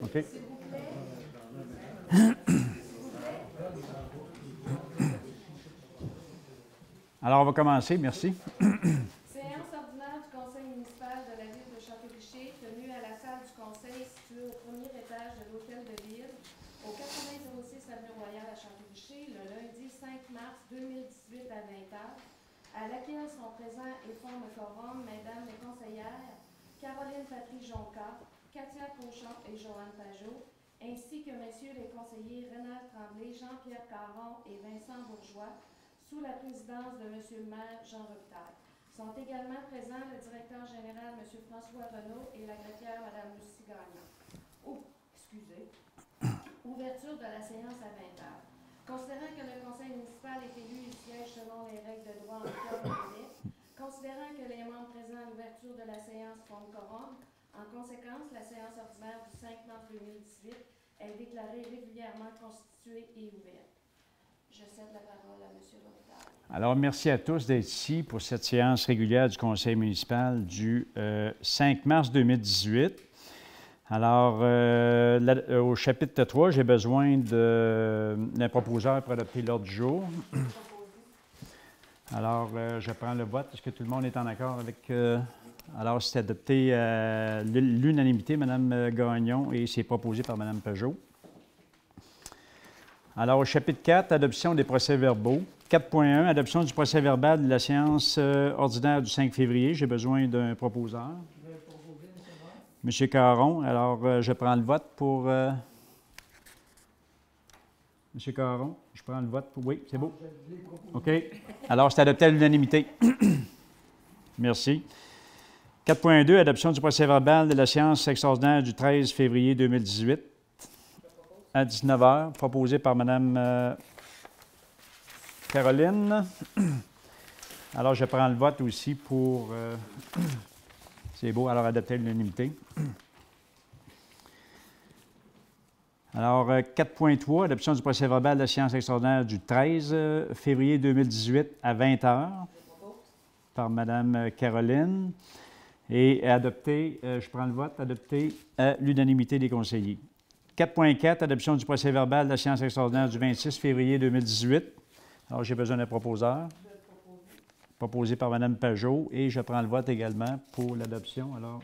OK. Alors, on va commencer. Merci. Séance ordinaire du Conseil municipal de la Ville de Château-Richer, tenue à la salle du Conseil située au premier étage de l'Hôtel de Ville, au 8006 Avenue Royale à Château-Richer, le lundi 5 mars 2018 à 20h, à laquelle sont présents et forment quorum Mesdames les conseillères Caroline Patry-Jonca, Katia Cauchon et Joanne Pajot, ainsi que Messieurs les conseillers Rénal Tremblay, Jean-Pierre Caron et Vincent Bourgeois, sous la présidence de M. le maire Jean Robitaille. Sont également présents le directeur général M. François Renaud et la greffière Mme Lucie Gagnon. Ouverture de la séance à 20h. Considérant que le conseil municipal est élu et siège selon les règles de droit en cas de limite, considérant que les membres présents à l'ouverture de la séance font quorum, en conséquence, la séance ordinaire du 5 mars 2018 est déclarée régulièrement constituée et ouverte. Je cède la parole à M. Robitaille. Alors, merci à tous d'être ici pour cette séance régulière du conseil municipal du 5 mars 2018. Alors, au chapitre 3, j'ai besoin d'un proposeur pour adopter l'ordre du jour. Alors, je prends le vote. Est-ce que tout le monde est en accord avec... Alors, c'est adopté à l'unanimité, Mme Gagnon, et c'est proposé par Mme Pajot. Alors, au chapitre 4, adoption des procès-verbaux. 4.1, adoption du procès-verbal de la séance ordinaire du 5 février. J'ai besoin d'un proposeur. M. Caron. Alors, je prends le vote pour... M. Caron, je prends le vote pour... Oui, c'est beau. OK. Alors, c'est adopté à l'unanimité. Merci. 4.2, adoption du procès-verbal de la séance extraordinaire du 13 février 2018. À 19h, proposé par Mme Caroline. Alors, je prends le vote aussi pour... c'est beau, alors adopter à l'unanimité. Alors, 4.3, adoption du procès-verbal de la séance extraordinaire du 13 février 2018 à 20h par Mme Caroline. Et adopté, je prends le vote, adopté à l'unanimité des conseillers. 4.4, adoption du procès-verbal de la séance extraordinaire du 26 février 2018. Alors, j'ai besoin d'un proposeur. Proposé par Mme Pajot. Et je prends le vote également pour l'adoption. Alors,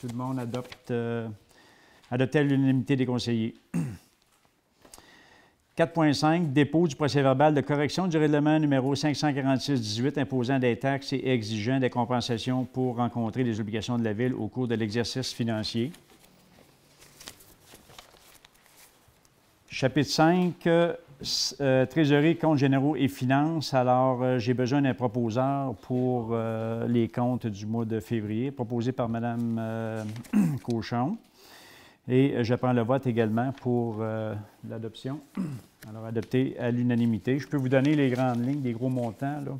tout le monde adopte, adopté à l'unanimité des conseillers. 4.5, dépôt du procès-verbal de correction du règlement numéro 546-18 imposant des taxes et exigeant des compensations pour rencontrer les obligations de la Ville au cours de l'exercice financier. Chapitre 5, trésorerie, comptes généraux et finances. Alors, j'ai besoin d'un proposeur pour les comptes du mois de février, proposé par Mme Cauchon. Et je prends le vote également pour l'adoption. Alors, adopté à l'unanimité. Je peux vous donner les grandes lignes, des gros montants, là.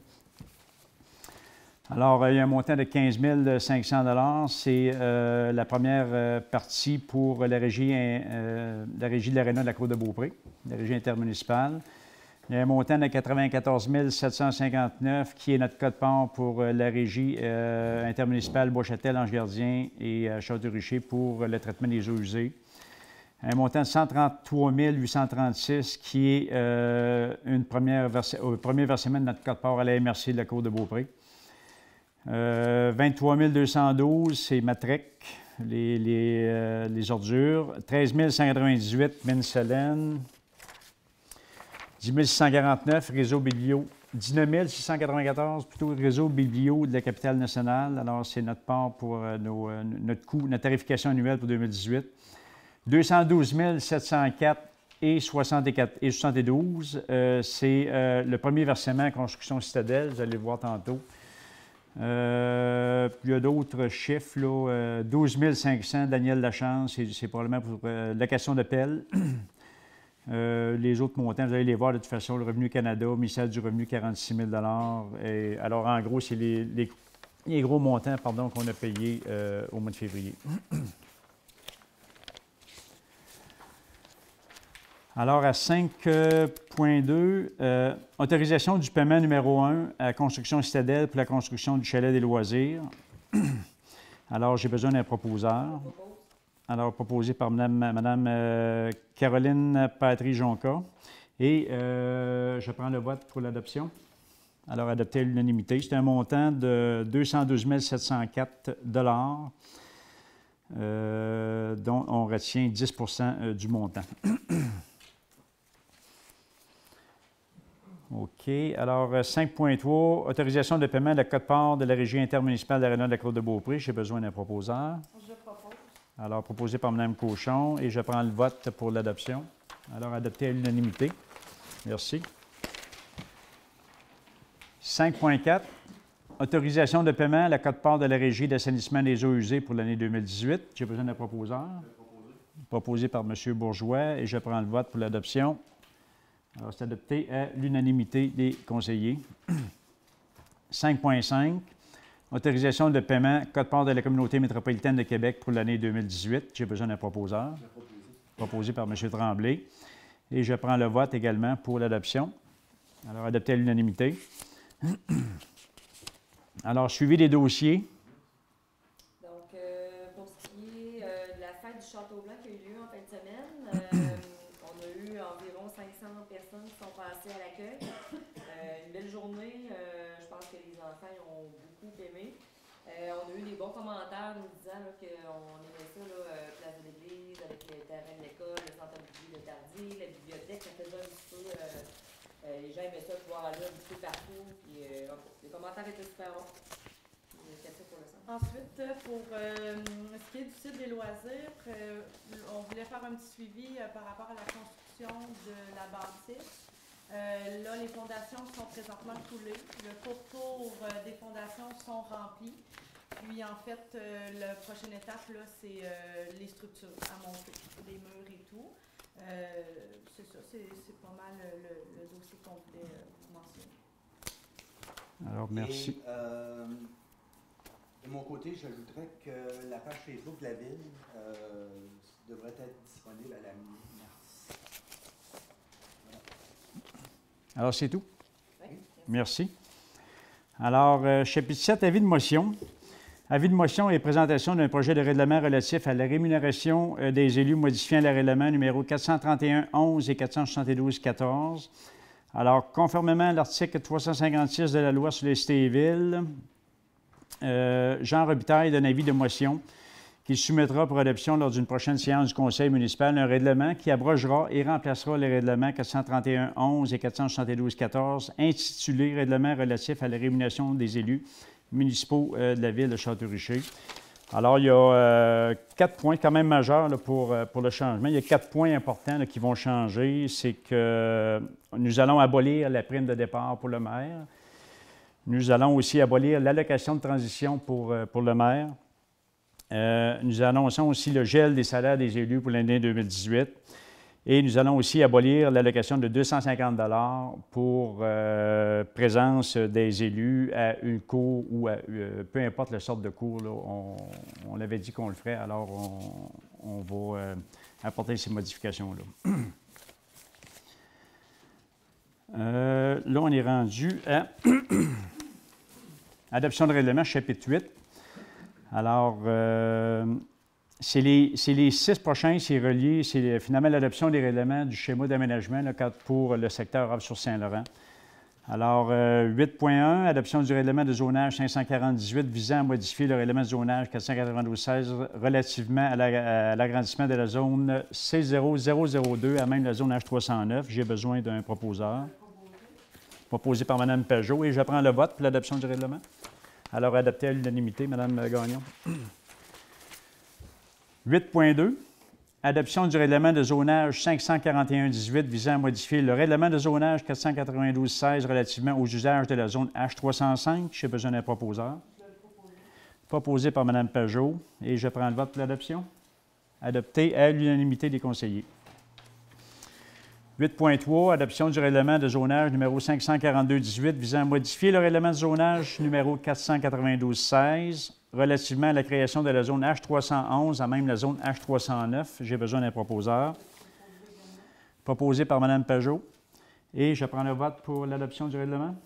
Alors, il y a un montant de 15 500 $. C'est la première partie pour la régie de l'aréna de la Cour de Beaupré, la régie intermunicipale. Il y a un montant de 94 759 qui est notre code-part pour la régie intermunicipale Bois-Châtel, Ange-Gardien et Château-Richer pour le traitement des eaux usées. Un montant de 133 836 qui est un premier versement de notre code-part à la MRC de la Cour de Beaupré. 23 212, c'est Matrec, les ordures. 13 198, Mincelène. 10 649, réseau biblio. 19 694, plutôt réseau biblio de la capitale nationale. Alors, c'est notre part pour notre coût, notre tarification annuelle pour 2018. 212 704 et 72, c'est le premier versement Construction Citadelle, vous allez le voir tantôt. Il y a d'autres chiffres, là, 12 500, Daniel Lachance, c'est probablement pour location de pelle. Les autres montants, vous allez les voir de toute façon, le Revenu Canada, ministère du Revenu, 46 000 $. Alors, en gros, c'est les gros montants qu'on a payés au mois de février. Alors, à 5.2, autorisation du paiement numéro 1 à Construction Citadelle pour la construction du chalet des loisirs. Alors, j'ai besoin d'un proposeur. Alors, proposé par Mme Caroline Patry-Jonca. Et je prends le vote pour l'adoption. Alors, adopté à l'unanimité. C'est un montant de 212 704 $, dont on retient 10 du montant. OK. Alors, 5.3, autorisation de paiement de la quote-part de la Régie intermunicipale d'Aréna de la Côte-de-Beaupré. J'ai besoin d'un proposeur. Je propose. Alors, proposé par Mme Cochon, et je prends le vote pour l'adoption. Alors, adopté à l'unanimité. Merci. 5.4, autorisation de paiement à la quote-part de la Régie d'assainissement des eaux usées pour l'année 2018. J'ai besoin d'un proposeur. Proposé par M. Bourgeois, et je prends le vote pour l'adoption. Alors, c'est adopté à l'unanimité des conseillers. 5.5, autorisation de paiement, quote-part de la Communauté métropolitaine de Québec pour l'année 2018. J'ai besoin d'un proposeur. Proposé par M. Tremblay. Et je prends le vote également pour l'adoption. Alors, adopté à l'unanimité. Alors, suivi des dossiers. Donc, pour ce qui est de la fête du Château-Blanc qui a eu lieu en fin de semaine, on a eu environ 500 personnes qui sont passées à l'accueil. Une belle journée. Je pense que les enfants ont beaucoup aimé. On a eu des bons commentaires nous disant qu'on aimait ça, place de l'église, avec le terrain de l'école, le centre de Tardy, la bibliothèque, ça faisait un petit peu. Les gens aimaient ça, pouvoir aller un petit peu partout. Puis, les commentaires étaient super bons. C'est ça pour le centre. Ensuite, pour ce qui est du site des loisirs, on voulait faire un petit suivi par rapport à la construction de la bâtisse. Là, les fondations sont présentement coulées. Le pourtour des fondations sont remplis. Puis, en fait, la prochaine étape, là, c'est les structures à monter, les murs et tout. C'est ça, c'est pas mal le dossier qu'on voulait mentionner. Alors, merci. Et, de mon côté, j'ajouterais que la page Facebook de la Ville devrait être disponible à la mi-mars. Voilà. Alors, c'est tout? Oui, Merci. Alors, chapitre 7, avis de motion. Avis de motion et présentation d'un projet de règlement relatif à la rémunération des élus modifiant le règlement numéro 431-11 et 472-14. Alors, conformément à l'article 356 de la loi sur les cités et villes, Jean Robitaille donne avis de motion qu'il soumettra pour adoption lors d'une prochaine séance du Conseil municipal un règlement qui abrogera et remplacera les règlements 431-11 et 472-14 intitulés « Règlement relatif à la rémunération des élus municipaux de la ville de Château-Richer ». Alors, il y a 4 points quand même majeurs là, pour le changement. Il y a 4 points importants là, qui vont changer. C'est que nous allons abolir la prime de départ pour le maire. Nous allons aussi abolir l'allocation de transition pour le maire. Nous annonçons aussi le gel des salaires des élus pour l'année 2018. Et nous allons aussi abolir l'allocation de 250 $ pour présence des élus à une cour ou à peu importe la sorte de cour. Là, on avait dit qu'on le ferait, alors on va apporter ces modifications-là. Là, on est rendu à adoption de règlement, chapitre 8. Alors, c'est les 6 prochains, c'est relié, c'est finalement l'adoption des règlements du schéma d'aménagement pour le secteur Ave-sur-Saint-Laurent. Alors, 8.1, adoption du règlement de zonage 540-18 visant à modifier le règlement de zonage 492-16 relativement à l'agrandissement de la zone C0002 à même la zone H309. J'ai besoin d'un proposeur. Proposé par Mme Pajot, et je prends le vote pour l'adoption du règlement. Alors, adopté à l'unanimité, Mme Gagnon. 8.2, adoption du règlement de zonage 541-18 visant à modifier le règlement de zonage 492-16 relativement aux usages de la zone H305. J'ai besoin d'un proposeur. Proposé par Mme Pajot, et je prends le vote pour l'adoption. Adopté à l'unanimité des conseillers. 8.3, adoption du règlement de zonage numéro 542-18 visant à modifier le règlement de zonage numéro 492-16 relativement à la création de la zone H311 à même la zone H309. J'ai besoin d'un proposeur. Proposé par Mme Pajot. Et je prends le vote pour l'adoption du règlement.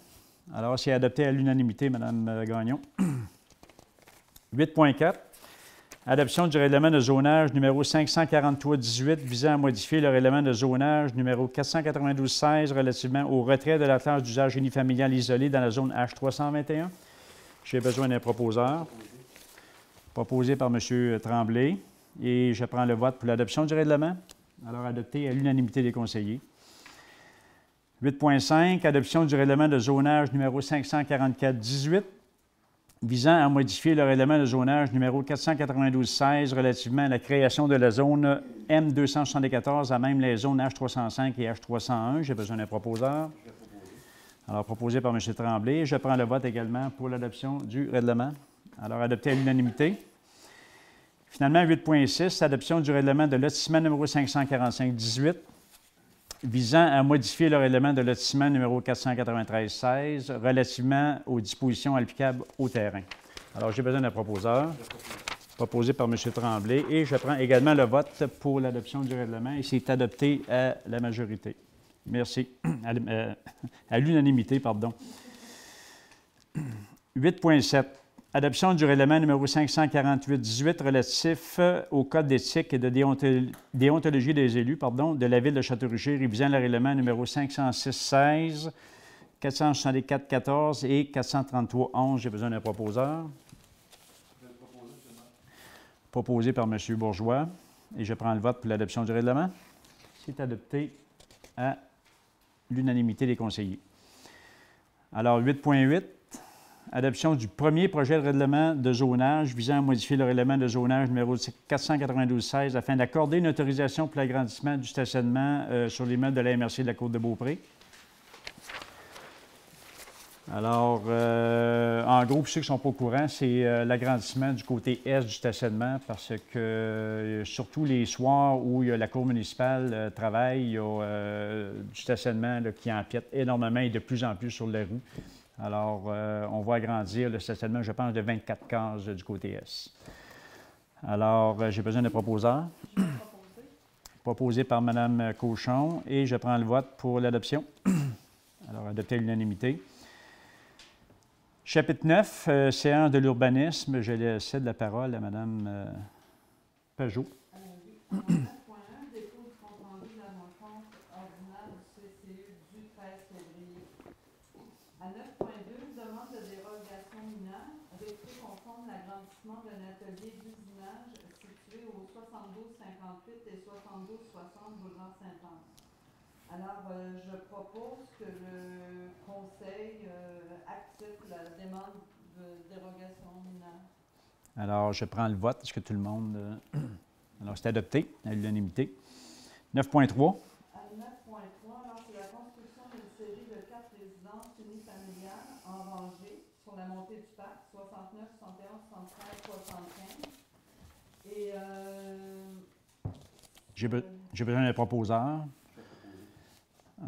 Alors, c'est adopté à l'unanimité, Mme Gagnon. 8.4, Adoption du règlement de zonage numéro 543-18 visant à modifier le règlement de zonage numéro 492-16 relativement au retrait de la classe d'usage unifamilial isolé dans la zone H321. J'ai besoin d'un proposeur. Proposé par M. Tremblay. Et je prends le vote pour l'adoption du règlement. Alors, adopté à l'unanimité des conseillers. 8.5, adoption du règlement de zonage numéro 544-18 visant à modifier le règlement de zonage numéro 492-16 relativement à la création de la zone M274 à même les zones H305 et H301. J'ai besoin d'un proposeur. Alors, proposé par M. Tremblay. Je prends le vote également pour l'adoption du règlement. Alors, adopté à l'unanimité. Finalement, 8.6, adoption du règlement de lotissement numéro 545-18 visant à modifier le règlement de lotissement numéro 493-16 relativement aux dispositions applicables au terrain. Alors, j'ai besoin d'un proposeur, proposé par M. Tremblay, et je prends également le vote pour l'adoption du règlement, et c'est adopté à la majorité. Merci. À l'unanimité, pardon. 8.7. Adoption du règlement numéro 548-18 relatif au Code d'éthique et de déontologie des élus de la Ville de Château-Richer, révisant le règlement numéro 506-16, 464-14 et 433-11. J'ai besoin d'un proposeur. Proposé par M. Bourgeois. Et je prends le vote pour l'adoption du règlement. C'est adopté à l'unanimité des conseillers. Alors, 8.8. Adoption du premier projet de règlement de zonage visant à modifier le règlement de zonage numéro 492-16 afin d'accorder une autorisation pour l'agrandissement du stationnement sur l'immeuble de la MRC de la Côte-de-Beaupré. Alors, en gros, pour ceux qui ne sont pas au courant, c'est l'agrandissement du côté est du stationnement parce que, surtout les soirs où la cour municipale travaille, il y a du stationnement qui empiète énormément et de plus en plus sur les rues. Alors, on va agrandir le stationnement, je pense, de 24 cases du côté est. Alors, j'ai besoin de proposeurs. Proposé par Mme Cochon, et je prends le vote pour l'adoption. Alors, adopté à l'unanimité. Chapitre 9, séance de l'urbanisme. Je cède la parole à Mme Pajot. Oui. En 9.1, dépôt du compte rendu de la rencontre ordinaire du CCE du 13 février. À 9.2, demande de dérogation mineure, référé conforme l'agrandissement d'un atelier d'usinage situé au 7258 et 7260 boulevard Saint-Anne. Alors, je propose que le Conseil accepte la demande de dérogation mineure. Alors, je prends le vote. Est-ce que tout le monde... Alors, c'est adopté à l'unanimité. 9.3. À 9.3, alors c'est la construction d'une série de 4 résidences unifamiliales en rangée sur la montée du parc, 69, 71, 73, 75. Et J'ai besoin d'un proposeur.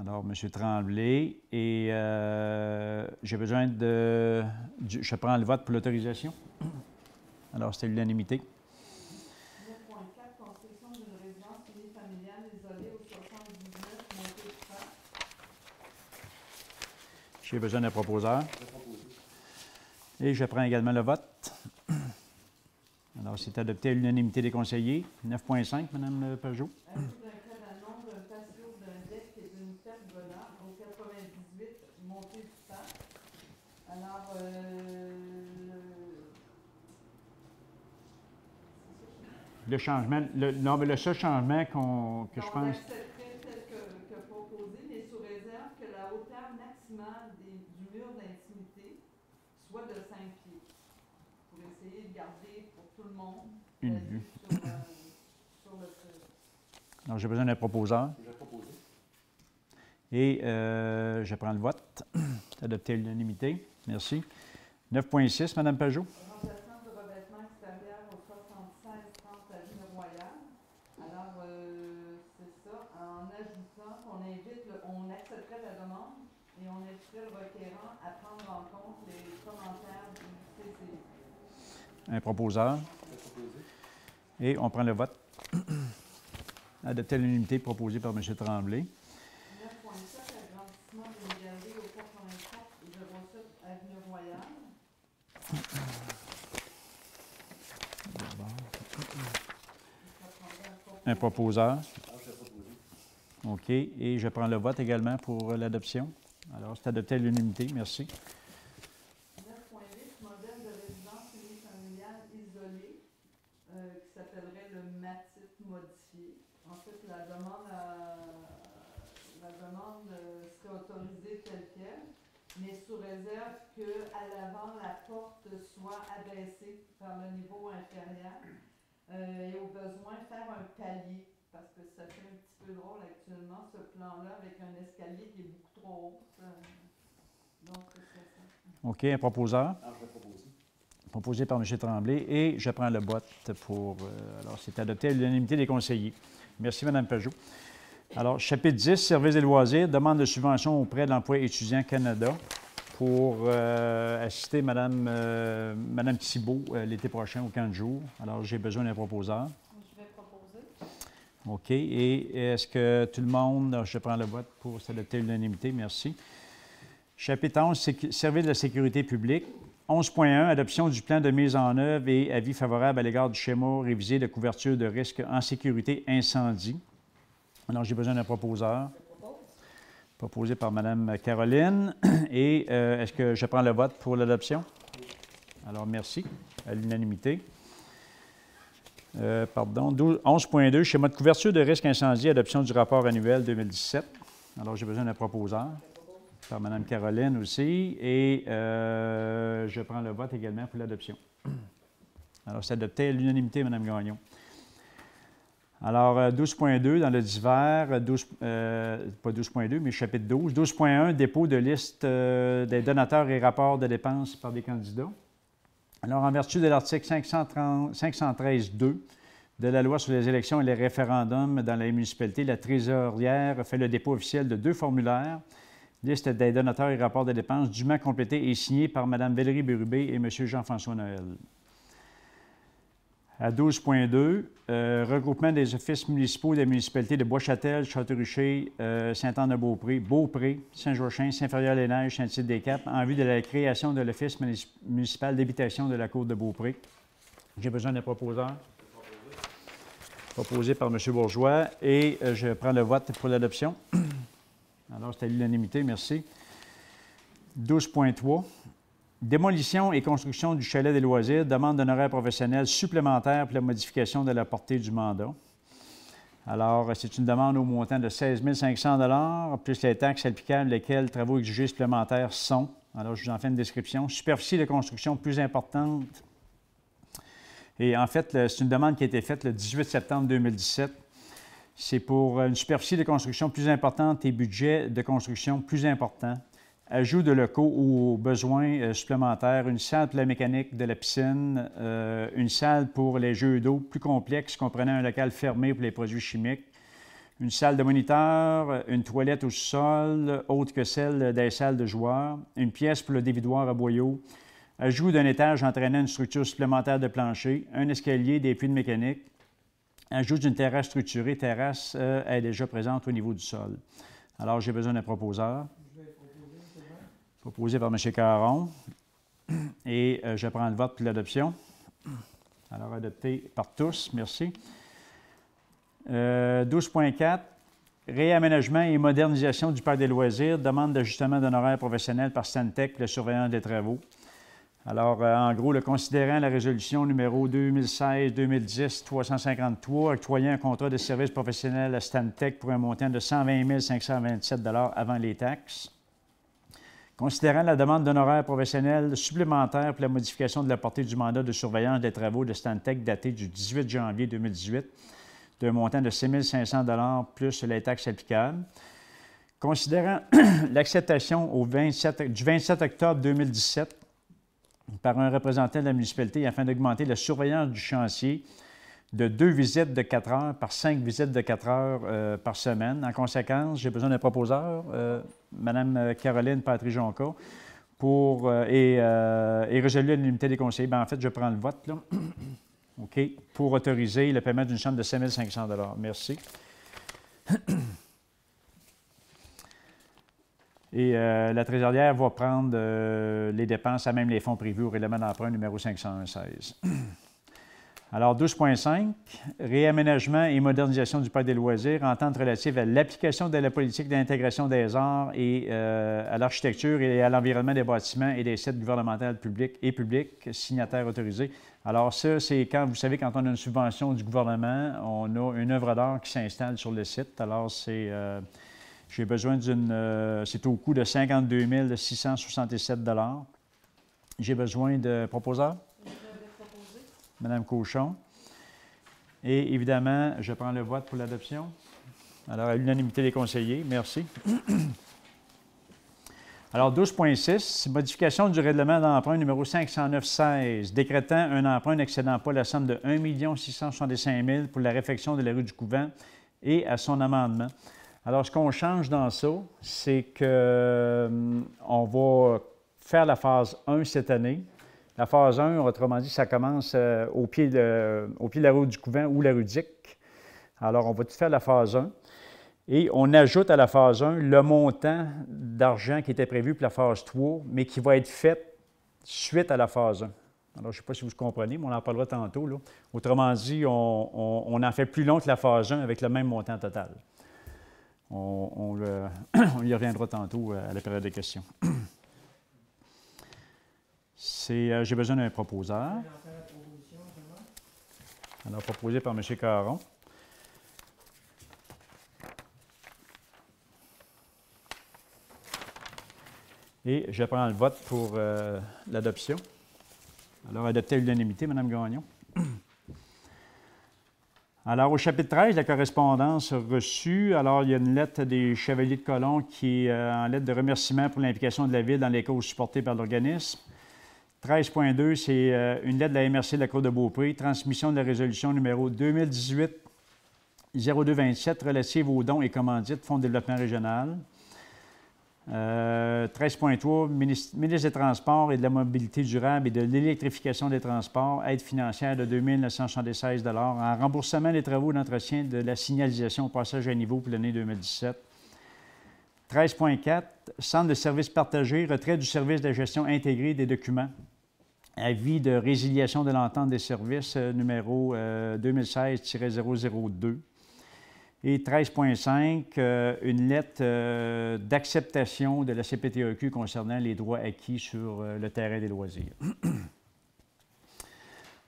Alors, M. Tremblay, et j'ai besoin de... Je prends le vote pour l'autorisation. Alors, c'était l'unanimité. 9.4, construction d'une résidence unifamiliale isolée au 79, montée du parc. J'ai besoin d'un proposeur. Et je prends également le vote. Alors, c'est adopté à l'unanimité des conseillers. 9.5, Mme Pajot. Ajout d'un code à nombre, d'un patio, d'un deck et d'une pergola au 98, montée du parc. Alors, Le changement, le seul changement que je on pense... l'accepterait tel que proposé, mais sous réserve que la hauteur maximale du mur d'intimité soit de 5 pieds. Pour essayer de garder pour tout le monde Une la vue. vue sur le truc. Alors, j'ai besoin d'un proposeur. Je vais proposer. Et je prends le vote. C'est adopté à l'unanimité. Merci. 9.6, Mme Pajot. Remplacement de revêtement extérieur au 76-30 avenue Royale. Alors, c'est ça, en ajoutant on accepterait la demande et on inviterait le requérant à prendre en compte les commentaires du CCE. Un proposeur. Je vais proposer. Et on prend le vote. Adopté à l'unanimité proposée par M. Tremblay. 9.7, agrandissement d'une galerie au 84 07 avenue Royale. Un proposeur. Ah, je vais proposer. OK. Et je prends le vote également pour l'adoption. Alors, c'est adopté à l'unanimité. Merci. 9.8, modèle de résidence unifamiliale isolée qui s'appellerait le MATIT modifié. En fait, la demande serait autorisée telle quelle, mais sous réserve qu'à l'avant, la porte soit abaissée par le niveau inférieur et au besoin faire un palier, parce que ça fait un petit peu drôle actuellement, ce plan-là, avec un escalier qui est beaucoup trop haut. Donc, c'est ça. OK. Un proposeur. Ah, je vais proposer. Proposé par M. Tremblay. Et je prends le vote pour... alors, c'est adopté à l'unanimité des conseillers. Merci, Mme Pajot. Alors, chapitre 10, services et loisirs, demande de subvention auprès de l'Emploi étudiant Canada pour assister Mme Thibault l'été prochain au camp de jour. Alors, j'ai besoin d'un proposeur. Je vais proposer. OK. Et est-ce que tout le monde... Je prends le vote pour s'adopter à l'unanimité. Merci. Chapitre 11, services de la sécurité publique. 11.1, adoption du plan de mise en œuvre et avis favorable à l'égard du schéma révisé de couverture de risque en sécurité incendie. Alors, j'ai besoin d'un proposeur. Proposé par Mme Caroline. Et est-ce que je prends le vote pour l'adoption? Alors, merci. À l'unanimité. 11.2, schéma de couverture de risque incendie, adoption du rapport annuel 2017. Alors, j'ai besoin d'un proposeur. Par Mme Caroline aussi. Et je prends le vote également pour l'adoption. Alors, c'est adopté à l'unanimité, Mme Gagnon. Alors, 12.2 dans le divers, pas 12.2, mais chapitre 12. 12.1, dépôt de liste des donateurs et rapports de dépenses par des candidats. Alors, en vertu de l'article 513.2 de la loi sur les élections et les référendums dans les municipalités, la trésorière fait le dépôt officiel de 2 formulaires. Liste des donateurs et rapports de dépenses dûment complétés et signés par Mme Valérie Bérubé et M. Jean-François Noël. À 12.2, regroupement des offices municipaux des municipalités de Bois-Châtel, Château-Richer, Sainte-Anne-de-Beaupré, Beaupré, Saint-Joachim, Saint-Fériol-les-Neiges, Saint-Tite-des-Caps, en vue de la création de l'Office municipal d'habitation de la Côte de Beaupré. J'ai besoin d'un proposeur. Proposé par M. Bourgeois. Et je prends le vote pour l'adoption. Alors, c'est à l'unanimité, merci. 12.3. Démolition et construction du chalet des loisirs, demande d'honoraires professionnels supplémentaires pour la modification de la portée du mandat. Alors, c'est une demande au montant de 16 500 plus les taxes applicables, lesquelles travaux exigés supplémentaires sont. Alors, je vous en fais une description. Superficie de construction plus importante. Et en fait, c'est une demande qui a été faite le 18 septembre 2017. C'est pour une superficie de construction plus importante et budget de construction plus important. Ajout de locaux aux besoins supplémentaires, une salle pour la mécanique de la piscine, une salle pour les jeux d'eau plus complexes comprenant un local fermé pour les produits chimiques, une salle de moniteur, une toilette au sol, autre que celle des salles de joueurs, une pièce pour le dévidoir à boyaux, ajout d'un étage entraînant une structure supplémentaire de plancher, un escalier, des puits de mécanique, ajout d'une terrasse structurée, terrasse est déjà présente au niveau du sol. Alors, j'ai besoin d'un proposeur. Proposé par M. Caron. Et je prends le vote pour l'adoption. Alors, adopté par tous. Merci. 12.4, réaménagement et modernisation du parc des loisirs, demande d'ajustement d'honoraires professionnels par Stantec pour le surveillance des travaux. Alors, en gros, le considérant la résolution numéro 2016-2010-353, octroyant un contrat de service professionnel à Stantec pour un montant de 120 527 avant les taxes. Considérant la demande d'honoraires professionnels supplémentaires pour la modification de la portée du mandat de surveillance des travaux de Stantec daté du 18 janvier 2018, d'un montant de 6 500 plus les taxes applicables. Considérant l'acceptation du 27 octobre 2017 par un représentant de la municipalité afin d'augmenter la surveillance du chantier de 2 visites de 4 heures par 5 visites de 4 heures par semaine. En conséquence, j'ai besoin d'un proposeur, Mme Caroline Patry-Jonca, et résolu à l'unanimité des conseillers. Bien, en fait, je prends le vote, là. OK. Pour autoriser le paiement d'une somme de 7 500 $. Merci. Et la trésorière va prendre les dépenses à même les fonds prévus au règlement d'emprunt numéro 516. Alors, 12.5, réaménagement et modernisation du parc des loisirs, entente relative à l'application de la politique d'intégration des arts et à l'architecture et à l'environnement des bâtiments et des sites gouvernementaux publics, signataires autorisés. Alors ça, c'est quand, vous savez, quand on a une subvention du gouvernement, on a une œuvre d'art qui s'installe sur le site. Alors, j'ai besoin c'est au coût de 52 667 $. J'ai besoin de proposeurs. Madame Cochon. Et évidemment, je prends le vote pour l'adoption. Alors, à l'unanimité des conseillers, merci. Alors, 12.6, modification du règlement d'emprunt numéro 509-16, décrétant un emprunt n'excédant pas la somme de 1 665 000 pour la réfection de la rue du Couvent et à son amendement. Alors, ce qu'on change dans ça, c'est qu'on va faire la phase 1 cette année. La phase 1, autrement dit, ça commence au pied de la rue du Couvent ou la rue Dick. Alors, on va tout faire la phase 1. Et on ajoute à la phase 1 le montant d'argent qui était prévu pour la phase 3, mais qui va être fait suite à la phase 1. Alors, je ne sais pas si vous comprenez, mais on en parlera tantôt, là. Autrement dit, on en fait plus long que la phase 1 avec le même montant total. On y reviendra tantôt à la période des questions. J'ai besoin d'un proposeur. Alors, proposé par M. Caron. Et je prends le vote pour l'adoption. Alors, adopté à l'unanimité, Mme Gagnon. Alors, au chapitre 13, la correspondance reçue. Alors, il y a une lettre des Chevaliers de Colomb qui est en lettre de remerciement pour l'implication de la Ville dans les causes supportées par l'organisme. 13.2, c'est une lettre de la MRC de la Cour de Beaupré, transmission de la résolution numéro 2018-0227 relative aux dons et commandites Fonds de développement régional. 13.3, ministre des Transports et de la mobilité durable et de l'électrification des transports, aide financière de 2 976 $ en remboursement des travaux d'entretien de la signalisation au passage à niveau pour l'année 2017. 13.4, centre de services partagés, retrait du service de gestion intégrée des documents. Avis de résiliation de l'entente des services numéro 2016-002. Et 13.5, une lettre d'acceptation de la CPTEQ concernant les droits acquis sur le terrain des loisirs.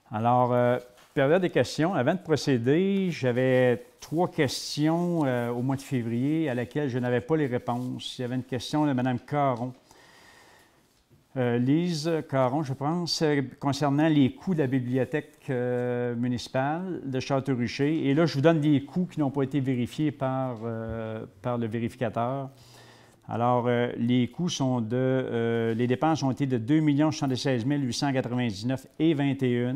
Alors, période des questions. Avant de procéder, j'avais 3 questions au mois de février à laquelle je n'avais pas les réponses. Il y avait une question de Mme Caron. Lise Caron, je pense, concernant les coûts de la bibliothèque municipale de Château-Richer. Et là, je vous donne des coûts qui n'ont pas été vérifiés par le vérificateur. Alors, les coûts sont les dépenses ont été de 2 076 899 et 21.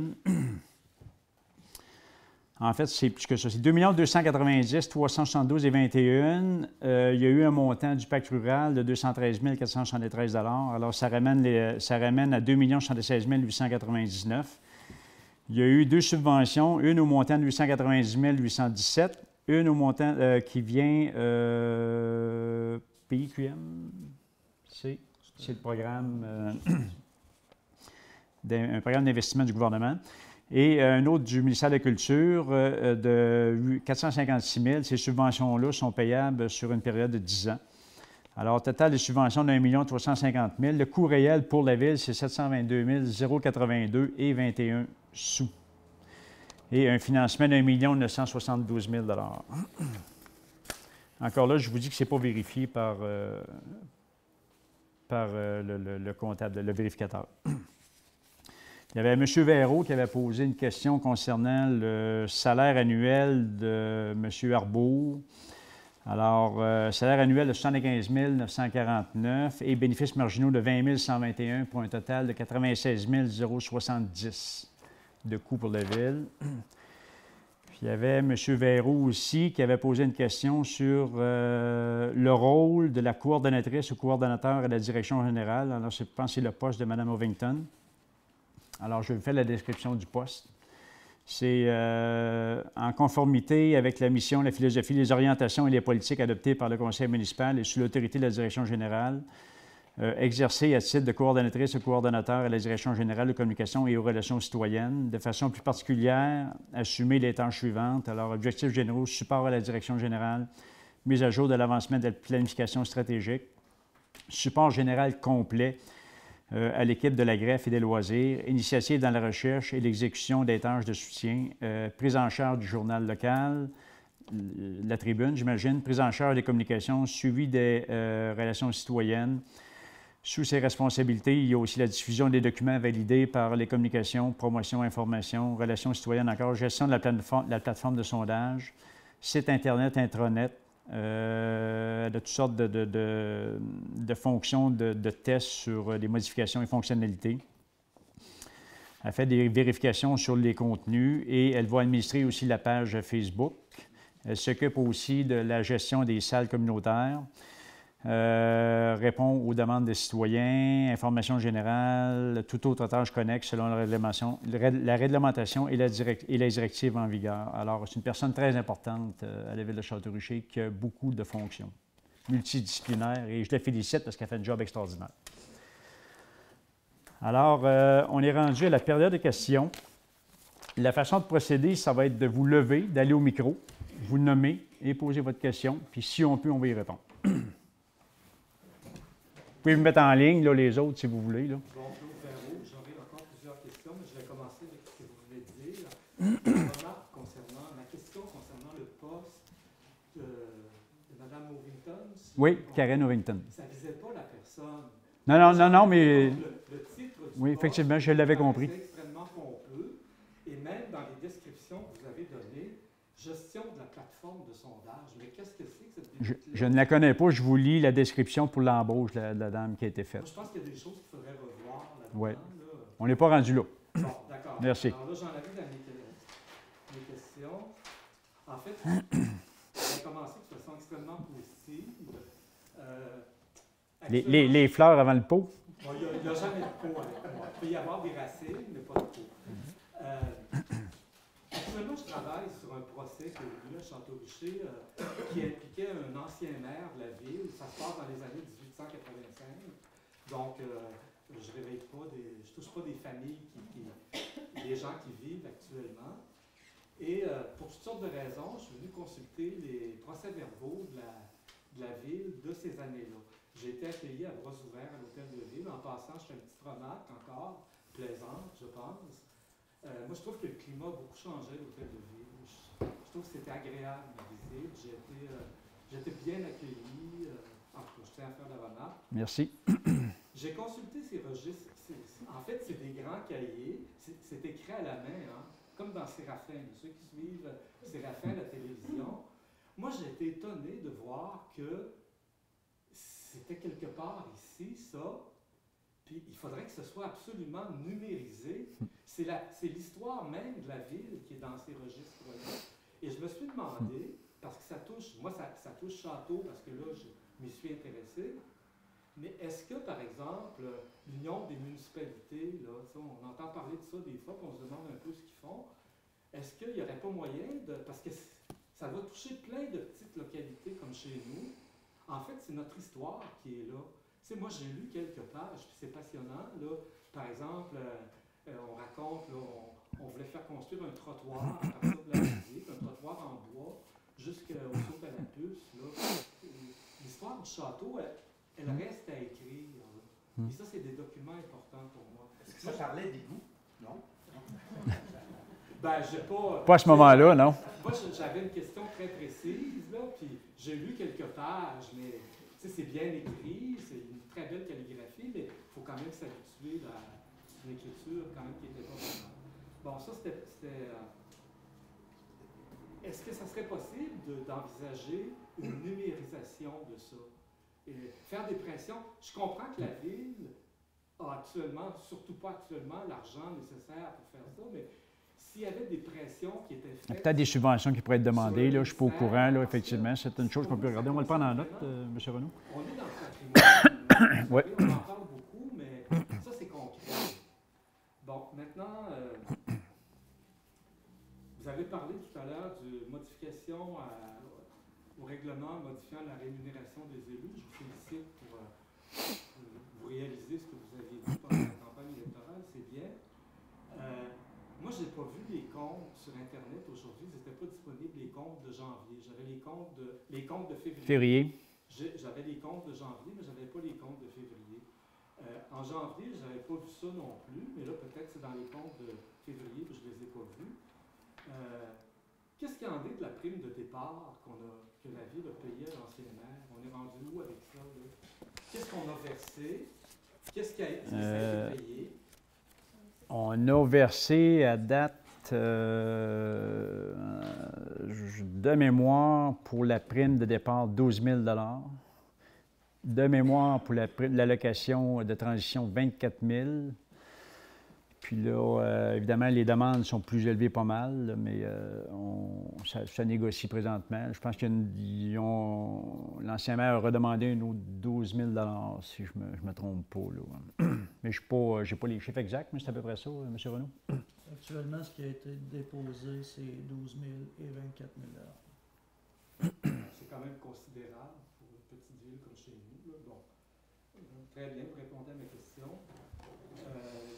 En fait, c'est plus que ça. C'est 2 290 372 et 21. Il y a eu un montant du pacte rural de 213 473 $. Alors, ça ramène à 2 076 899. Il y a eu 2 subventions, une au montant de 890 817, une au montant qui vient PIQM. C'est le programme, un programme d'investissement du gouvernement. Et un autre du ministère de la Culture de 456 000. Ces subventions-là sont payables sur une période de 10 ans. Alors, total des subventions de 1 350 000. Le coût réel pour la Ville, c'est 722 082 et 21 sous. Et un financement de 1 972 000 $. Encore là, je vous dis que ce n'est pas vérifié par le comptable, le vérificateur. Il y avait M. Véraud qui avait posé une question concernant le salaire annuel de M. Arbour. Alors, salaire annuel de 75 949 et bénéfices marginaux de 20 121 pour un total de 96 070 de coûts pour la Ville. Puis, il y avait M. Véraud aussi qui avait posé une question sur le rôle de la coordonnatrice ou coordonnateur à la direction générale. Alors, je pense que c'est le poste de Mme Ovington. Alors, je vais vous faire la description du poste. C'est en conformité avec la mission, la philosophie, les orientations et les politiques adoptées par le conseil municipal et sous l'autorité de la direction générale. exercer à titre de coordonnatrice ou coordonnateur à la Direction générale de communication et aux relations citoyennes. De façon plus particulière, assumer les tâches suivantes. Alors, objectifs généraux, support à la Direction générale, mise à jour de l'avancement de la planification stratégique, support général complet à l'équipe de la greffe et des loisirs, initiative dans la recherche et l'exécution des tâches de soutien, prise en charge du journal local, la tribune, j'imagine, prise en charge des communications, suivi des relations citoyennes. Sous ses responsabilités, il y a aussi la diffusion des documents validés par les communications, promotion, information, relations citoyennes encore, gestion de la plateforme de sondage, site Internet, intranet, de toutes sortes de fonctions de tests sur les modifications et fonctionnalités. Elle fait des vérifications sur les contenus et elle va administrer aussi la page Facebook. Elle s'occupe aussi de la gestion des salles communautaires, répond aux demandes des citoyens, information générale, toute autre tâche connexe selon la réglementation et les directives en vigueur. Alors, c'est une personne très importante à la Ville de Château-Richer qui a beaucoup de fonctions multidisciplinaires et je la félicite parce qu'elle fait un job extraordinaire. Alors, on est rendu à la période de questions. La façon de procéder, ça va être de vous lever, d'aller au micro, vous nommer et poser votre question. Puis si on peut, on va y répondre. Vous pouvez vous mettre en ligne, là, les autres, si vous voulez. Là. Bonjour, Véro. J'aurai encore plusieurs questions, mais je vais commencer avec ce que vous venez de dire. Ma question concernant le poste de Mme Ovington. Oui, Karen Ovington. Ça ne visait pas la personne. Non, mais... Le titre du oui, effectivement, je l'avais compris. C'est extrêmement pompeux. Et même dans les descriptions que vous avez données, gestion de la plateforme de sondage. Mais qu'est-ce que c'est que cette Je ne la connais pas. Je vous lis la description pour l'embauche de la dame qui a été faite. Moi, je pense qu'il y a des choses qu'il faudrait revoir là-dedans. Oui. Là. On n'est pas rendu là. Bon, d'accord. Merci. Alors là, j'en avais dans mes questions. En fait, on va commencer de façon extrêmement positive. Les fleurs avant le pot. Bon, il n'y a jamais de pot avec moi. Il peut y avoir des racines, mais pas de pot. Actuellement, je travaille sur un procès qui a eu lieu à Château-Richer qui impliquait un ancien maire de la ville. Ça se passe dans les années 1885. Donc, je ne touche pas des familles, des gens qui vivent actuellement. Et pour toutes sortes de raisons, je suis venu consulter les procès-verbaux de la ville de ces années-là. J'ai été accueilli à bras ouverts à l'hôtel de ville. En passant, je fais une petite remarque encore, plaisante, je pense. Moi, je trouve que le climat a beaucoup changé à l'hôtel de ville. Je trouve que c'était agréable ma visite. J'ai été bien accueilli. En tout cas, je tiens à faire la remarque. Merci. J'ai consulté ces registres. En fait, c'est des grands cahiers. C'est écrit à la main, hein, comme dans Séraphin. Ceux qui suivent Séraphin, la télévision. Moi, j'ai été étonné de voir que c'était quelque part ici, ça. Puis il faudrait que ce soit absolument numérisé. C'est l'histoire même de la ville qui est dans ces registres-là. Et je me suis demandé, parce que ça touche, moi ça touche Château, parce que là, je m'y suis intéressé, mais est-ce que, par exemple, l'Union des municipalités, là, on entend parler de ça des fois, puis on se demande un peu ce qu'ils font, est-ce qu'il n'y aurait pas moyen de... Parce que ça va toucher plein de petites localités comme chez nous. En fait, c'est notre histoire qui est là. Tu sais, moi, j'ai lu quelques pages, puis c'est passionnant. Là. Par exemple, on raconte, là, on voulait faire construire un trottoir à partir de la musique, un trottoir en bois, jusqu'au saut à la puce. L'histoire du château, elle reste à écrire. Là. Et ça, c'est des documents importants pour moi. Est-ce que ça parlait des goûts? Non? Ben, j'ai pas... Pas à ce moment-là, non? Moi, j'avais une question très précise, là, puis j'ai lu quelques pages, mais c'est bien écrit, c'est une très belle calligraphie, mais il faut quand même s'habituer à une écriture quand même qui n'était pas vraiment. Bon, ça, c'était est-ce que ça serait possible d'envisager une numérisation de ça? Et faire des pressions. Je comprends que la ville a actuellement, surtout pas actuellement, l'argent nécessaire pour faire ça, mais s'il y avait des pressions qui étaient faites... Peut-être des subventions qui pourraient être demandées, là, je ne suis pas au courant, là, effectivement. C'est une chose qu'on peut regarder. On va le prendre en note, M. Renaud. On est dans le patrimoine. Oui. On en parle beaucoup, mais ça, c'est concret. Bon, maintenant, vous avez parlé tout à l'heure de modification au règlement modifiant la rémunération des élus. Je vous félicite pour vous réalisez ce que vous aviez dit pendant la campagne électorale, c'est bien. Moi, je n'ai pas vu les comptes sur Internet aujourd'hui. Ils n'étaient pas disponibles, les comptes de janvier. J'avais les comptes de février. J'avais les comptes de janvier, mais je n'avais pas les comptes de février. En janvier, je n'avais pas vu ça non plus, mais là, peut-être c'est dans les comptes de février que je ne les ai pas vus. Qu'est-ce qu'il y en est de la prime de départ que la Ville a payée à l'ancien maire? On est rendu où avec ça? Qu'est-ce qu'on a versé? Qu'est-ce qui a été payé? On a versé à date, de mémoire, pour la prime de départ, 12 000 de mémoire, pour l'allocation de transition, 24 000 Puis là, évidemment, les demandes sont plus élevées pas mal, là, mais ça négocie présentement. Je pense que l'ancien maire a redemandé un autre 12 000 si je me trompe pas. Là. Mais je n'ai pas les chiffres exacts, mais c'est à peu près ça, M. Renaud. Actuellement, ce qui a été déposé, c'est 12 000 et 24 000 C'est quand même considérable pour une petite ville comme chez nous. Là. Bon. Très bien, vous répondez à ma question.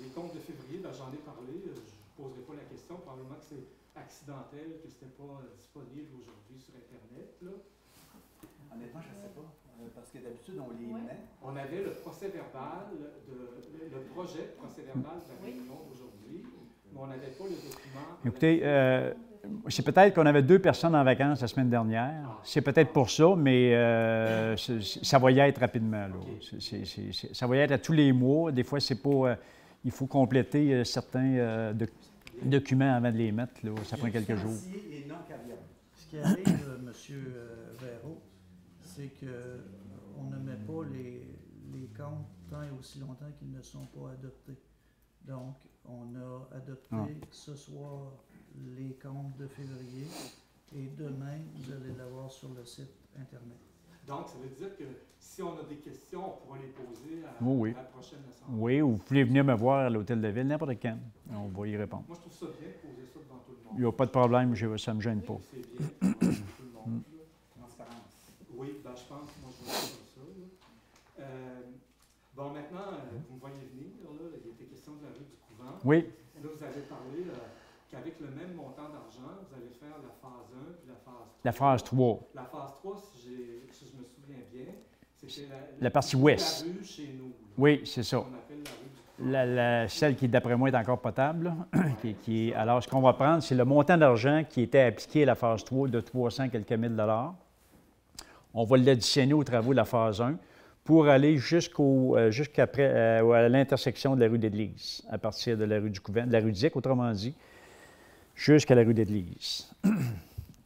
Les comptes de février, ben, j'en ai parlé, je ne poserai pas la question, probablement que c'est accidentel, que ce n'était pas disponible aujourd'hui sur Internet. Là. Honnêtement, je ne sais pas, parce que d'habitude, on les met. On avait le procès verbal, le projet de procès verbal de la réunion d'aujourd'hui, mais on n'avait pas le document. Écoutez, c'est peut-être qu'on avait 2 personnes en vacances la semaine dernière. C'est peut-être pour ça, mais ça va y être rapidement. Là. Ça va y être à tous les mois. Des fois, c'est pas... il faut compléter certains documents avant de les mettre. Là. Ça prend quelques jours. Et non carrière. Ce qui arrive, M. Véraud, c'est qu'on ne met pas les comptes tant et aussi longtemps qu'ils ne sont pas adoptés. Donc, on a adopté ce soir les comptes de février et demain, vous allez l'avoir sur le site Internet. Donc, ça veut dire que si on a des questions, on pourra les poser à la prochaine assemblée. Oui, ou vous pouvez venir me voir à l'Hôtel de Ville, n'importe quand. On va y répondre. Moi, je trouve ça bien de poser ça devant tout le monde. Il n'y a pas de problème, ça ne me gêne pas. C'est bien devant tout le monde. Transparence. Oui, ben, je pense que moi, je vois ça comme ça. Bon, maintenant, vous me voyez venir, là, il était question de la rue du Couvent. Oui. Là, vous avez parlé qu'avec le même montant d'argent, vous allez faire la phase 1 puis la phase 3. La phase 3. La phase 3, si je me souviens bien, c'était la partie ouest. La rue chez nous. Là, oui, c'est ça. On appelle la rue du Couvent. Celle qui, d'après moi, est encore potable. Là, alors, ce qu'on va prendre, c'est le montant d'argent qui était appliqué à la phase 3 de 300 quelques mille $. On va l'additionner aux travaux de la phase 1 pour aller jusqu'après à l'intersection de la rue d'Église, à partir de la rue du Couvent, de la rue Dick, autrement dit, jusqu'à la rue d'Église,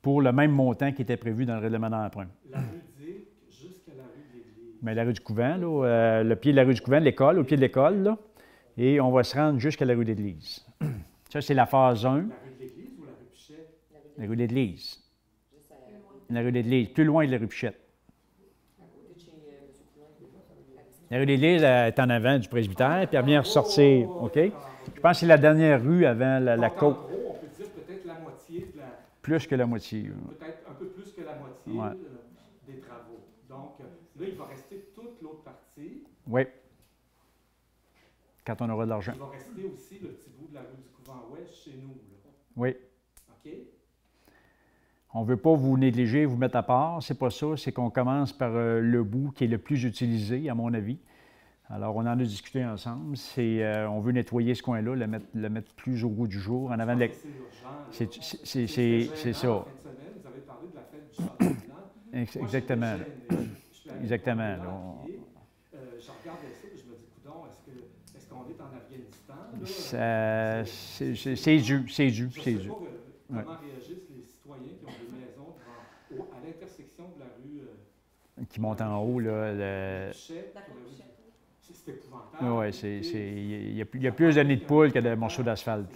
pour le même montant qui était prévu dans le règlement d'emprunt. La rue Dick jusqu'à la rue d'Église. Mais la rue du Couvent, là, le pied de la rue du Couvent, l'école, au pied de l'école, là, et on va se rendre jusqu'à la rue d'Église. Ça, c'est la phase 1. La rue de l'Église ou la rue Pichette? La rue d'Église. La rue d'Église, plus loin de la rue Pichette. La rue d'Église est en avant du presbytère, puis elle vient ressortir, OK? Je pense que c'est la dernière rue avant la côte. En gros, on peut dire peut-être la moitié de la... Plus que la moitié. Peut-être un peu plus que la moitié des travaux. Donc, là, il va rester toute l'autre partie. Oui. Quand on aura de l'argent. Il va rester aussi le petit bout de la rue du Couvent-Ouest chez nous. Là. Oui. OK? On ne veut pas vous négliger, vous mettre à part. C'est pas ça. C'est qu'on commence par le bout qui est le plus utilisé, à mon avis. Alors, on en a discuté ensemble. On veut nettoyer ce coin-là, le mettre plus au goût du jour, en avant de C'est urgent. C'est ça. En fin de semaine, vous avez parlé de la fête du Château Blanc. Exactement. Exactement. Je regardais ça et je me dis, coudonc, est-ce qu'on est en Afghanistan? C'est dû. Je ne sais pas comment réagissent les citoyens qui ont des maisons à l'intersection de la rue... qui monte en haut, là. C'est épouvantable. Oui, il y a plus de nids de poules que de morceaux d'asphalte.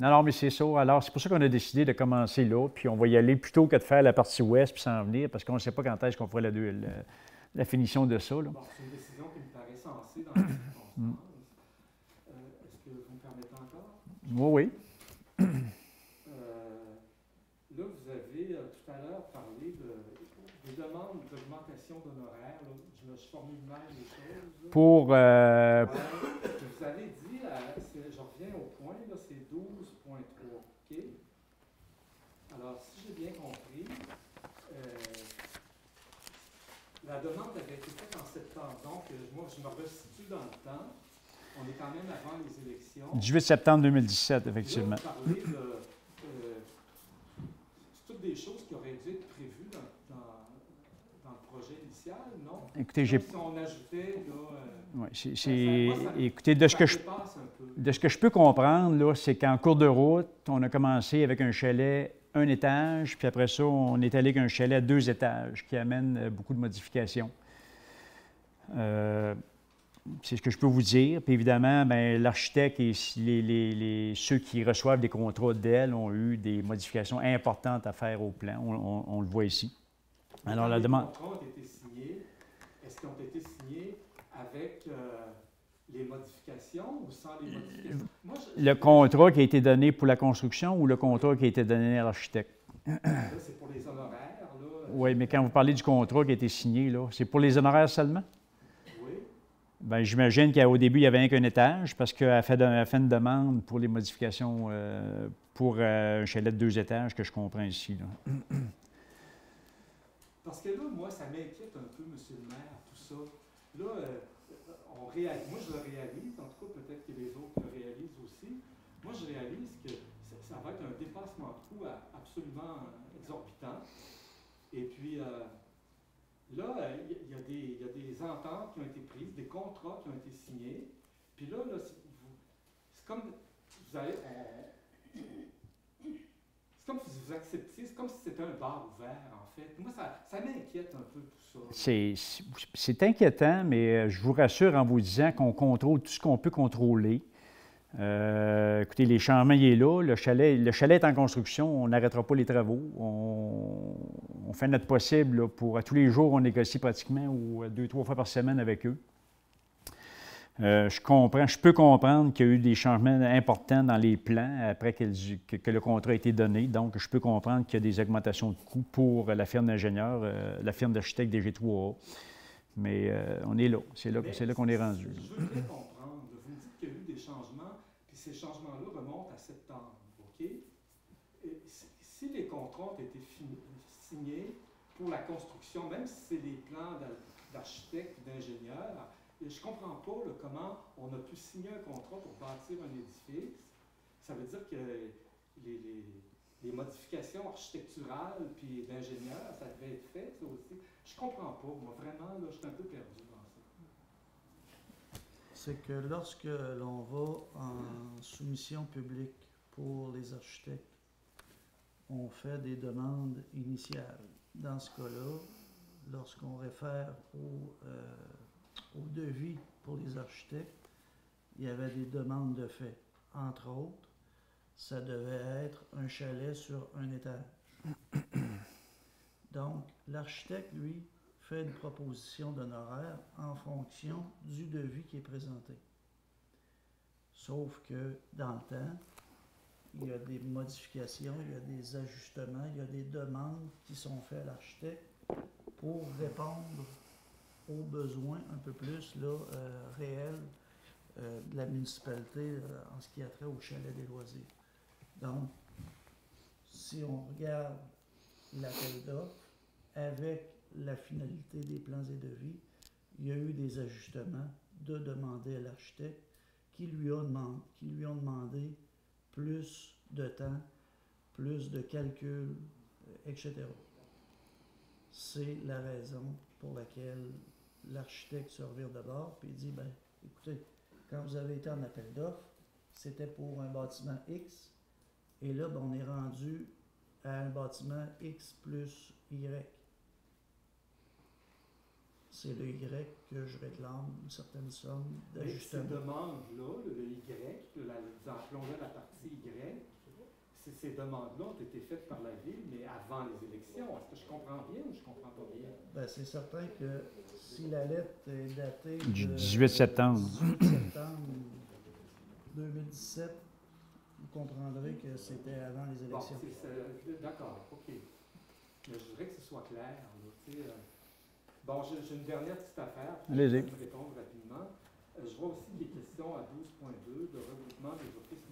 Non, mais c'est ça. Alors, c'est pour ça qu'on a décidé de commencer là, puis on va y aller plutôt que de faire la partie ouest puis s'en venir, parce qu'on ne sait pas quand est-ce qu'on fera la finition de ça. Là. Bon, c'est une décision qui me paraît sensée dans les circonstances. Est-ce que vous me permettez encore? Oui. Là, vous avez tout à l'heure parlé de demandes d'augmentation d'honoraires, là, je formule mal les choses. Là. Pour... Vous avez dit, je reviens au point, là, c'est 12.3, OK? Alors, si j'ai bien compris, la demande avait été faite en septembre, donc moi, je me resitue dans le temps. On est quand même avant les élections. 18 septembre 2017, effectivement. Là, vous parlez de... c'est toutes des choses qui auraient dû être prévues dans le projet initial, non? Écoutez, j'ai... Si on ajoutait, là... Oui, écoutez, de ce que je peux comprendre, là, c'est qu'en cours de route, on a commencé avec un chalet, un étage, puis après ça, on est allé avec un chalet à 2 étages, qui amène beaucoup de modifications. C'est ce que je peux vous dire. Puis évidemment, bien, l'architecte et ceux qui reçoivent des contrats d'elle ont eu des modifications importantes à faire au plan. On le voit ici. Alors, la demande... Les contrats ont été signés. Est-ce qu'ils ont été signés avec les modifications ou sans les modifications? Le contrat qui a été donné pour la construction ou le contrat qui a été donné à l'architecte? C'est pour les honoraires, là. Oui, mais quand vous parlez du contrat qui a été signé, là, c'est pour les honoraires seulement? Oui. Bien, j'imagine qu'au début, il n'y avait rien qu'un étage parce qu'elle a fait une demande pour les modifications pour un chalet de 2 étages que je comprends ici, là. Parce que là, moi, ça m'inquiète un peu, M. le maire, tout ça. Là, moi, je le réalise, en tout cas, peut-être que les autres le réalisent aussi. Moi, je réalise que ça va être un dépassement de coût absolument exorbitant. Et puis, là, il y a des ententes qui ont été prises, des contrats qui ont été signés. Puis là c'est comme vous allez... C'est comme si vous acceptiez, c'est comme si c'était un bar ouvert, en fait. Moi, ça m'inquiète un peu tout ça. C'est inquiétant, mais je vous rassure en vous disant qu'on contrôle tout ce qu'on peut contrôler. Écoutez, les changements, il est là. Le chalet est en construction. On n'arrêtera pas les travaux. On fait notre possible là, pour, à tous les jours, on négocie pratiquement 2-3 fois par semaine avec eux. Je peux comprendre qu'il y a eu des changements importants dans les plans après que le contrat a été donné. Donc, je peux comprendre qu'il y a des augmentations de coûts pour la firme d'ingénieurs, la firme d'architectes DG3A. Mais on est là. C'est là qu'on est rendu. Je veux bien comprendre. Vous me dites qu'il y a eu des changements, puis ces changements-là remontent à septembre. OK? Et si les contrats ont été signés pour la construction, même si c'est des plans d'architectes ou d'ingénieurs, je ne comprends pas là, comment on a pu signer un contrat pour bâtir un édifice. Ça veut dire que les modifications architecturales puis d'ingénieurs, ça devait être fait, ça aussi. Je ne comprends pas. Moi, vraiment, là, je suis un peu perdu dans ça. C'est que lorsque l'on va en soumission publique pour les architectes, on fait des demandes initiales. Dans ce cas-là, lorsqu'on réfère au devis pour les architectes, il y avait des demandes de fait. Entre autres, ça devait être un chalet sur un étage. Donc, l'architecte, lui, fait une proposition d'honoraire en fonction du devis qui est présenté. Sauf que, dans le temps, il y a des modifications, il y a des ajustements, il y a des demandes qui sont faites à l'architecte pour répondre aux besoins un peu plus là, réels de la municipalité en ce qui a trait au chalet des loisirs. Donc, si on regarde l'appel d'offres avec la finalité des plans et devis, il y a eu des ajustements de demander à l'architecte qui lui ont demandé plus de temps, plus de calculs, etc. C'est la raison pour laquelle l'architecte se revire de bord et dit, bien, écoutez, quand vous avez été en appel d'offres, c'était pour un bâtiment X, et là, ben, on est rendu à un bâtiment X plus Y. C'est le Y que je réclame une certaine somme d'ajustement. Ces demandes-là, le Y, appelons-le la partie Y, ces demandes-là ont été faites par la Ville, mais avant les élections. Est-ce que je comprends bien ou je ne comprends pas bien? Bien, c'est certain que si la lettre est datée Du de 18 septembre. 18 septembre 2017, vous comprendrez que c'était avant les élections. Bon, d'accord, OK. mais je voudrais que ce soit clair. Là, tu sais, bon, j'ai une dernière petite affaire. Allez-y. Je vais me répondre rapidement. Je vois aussi des questions à 12.2 de regroupement des offices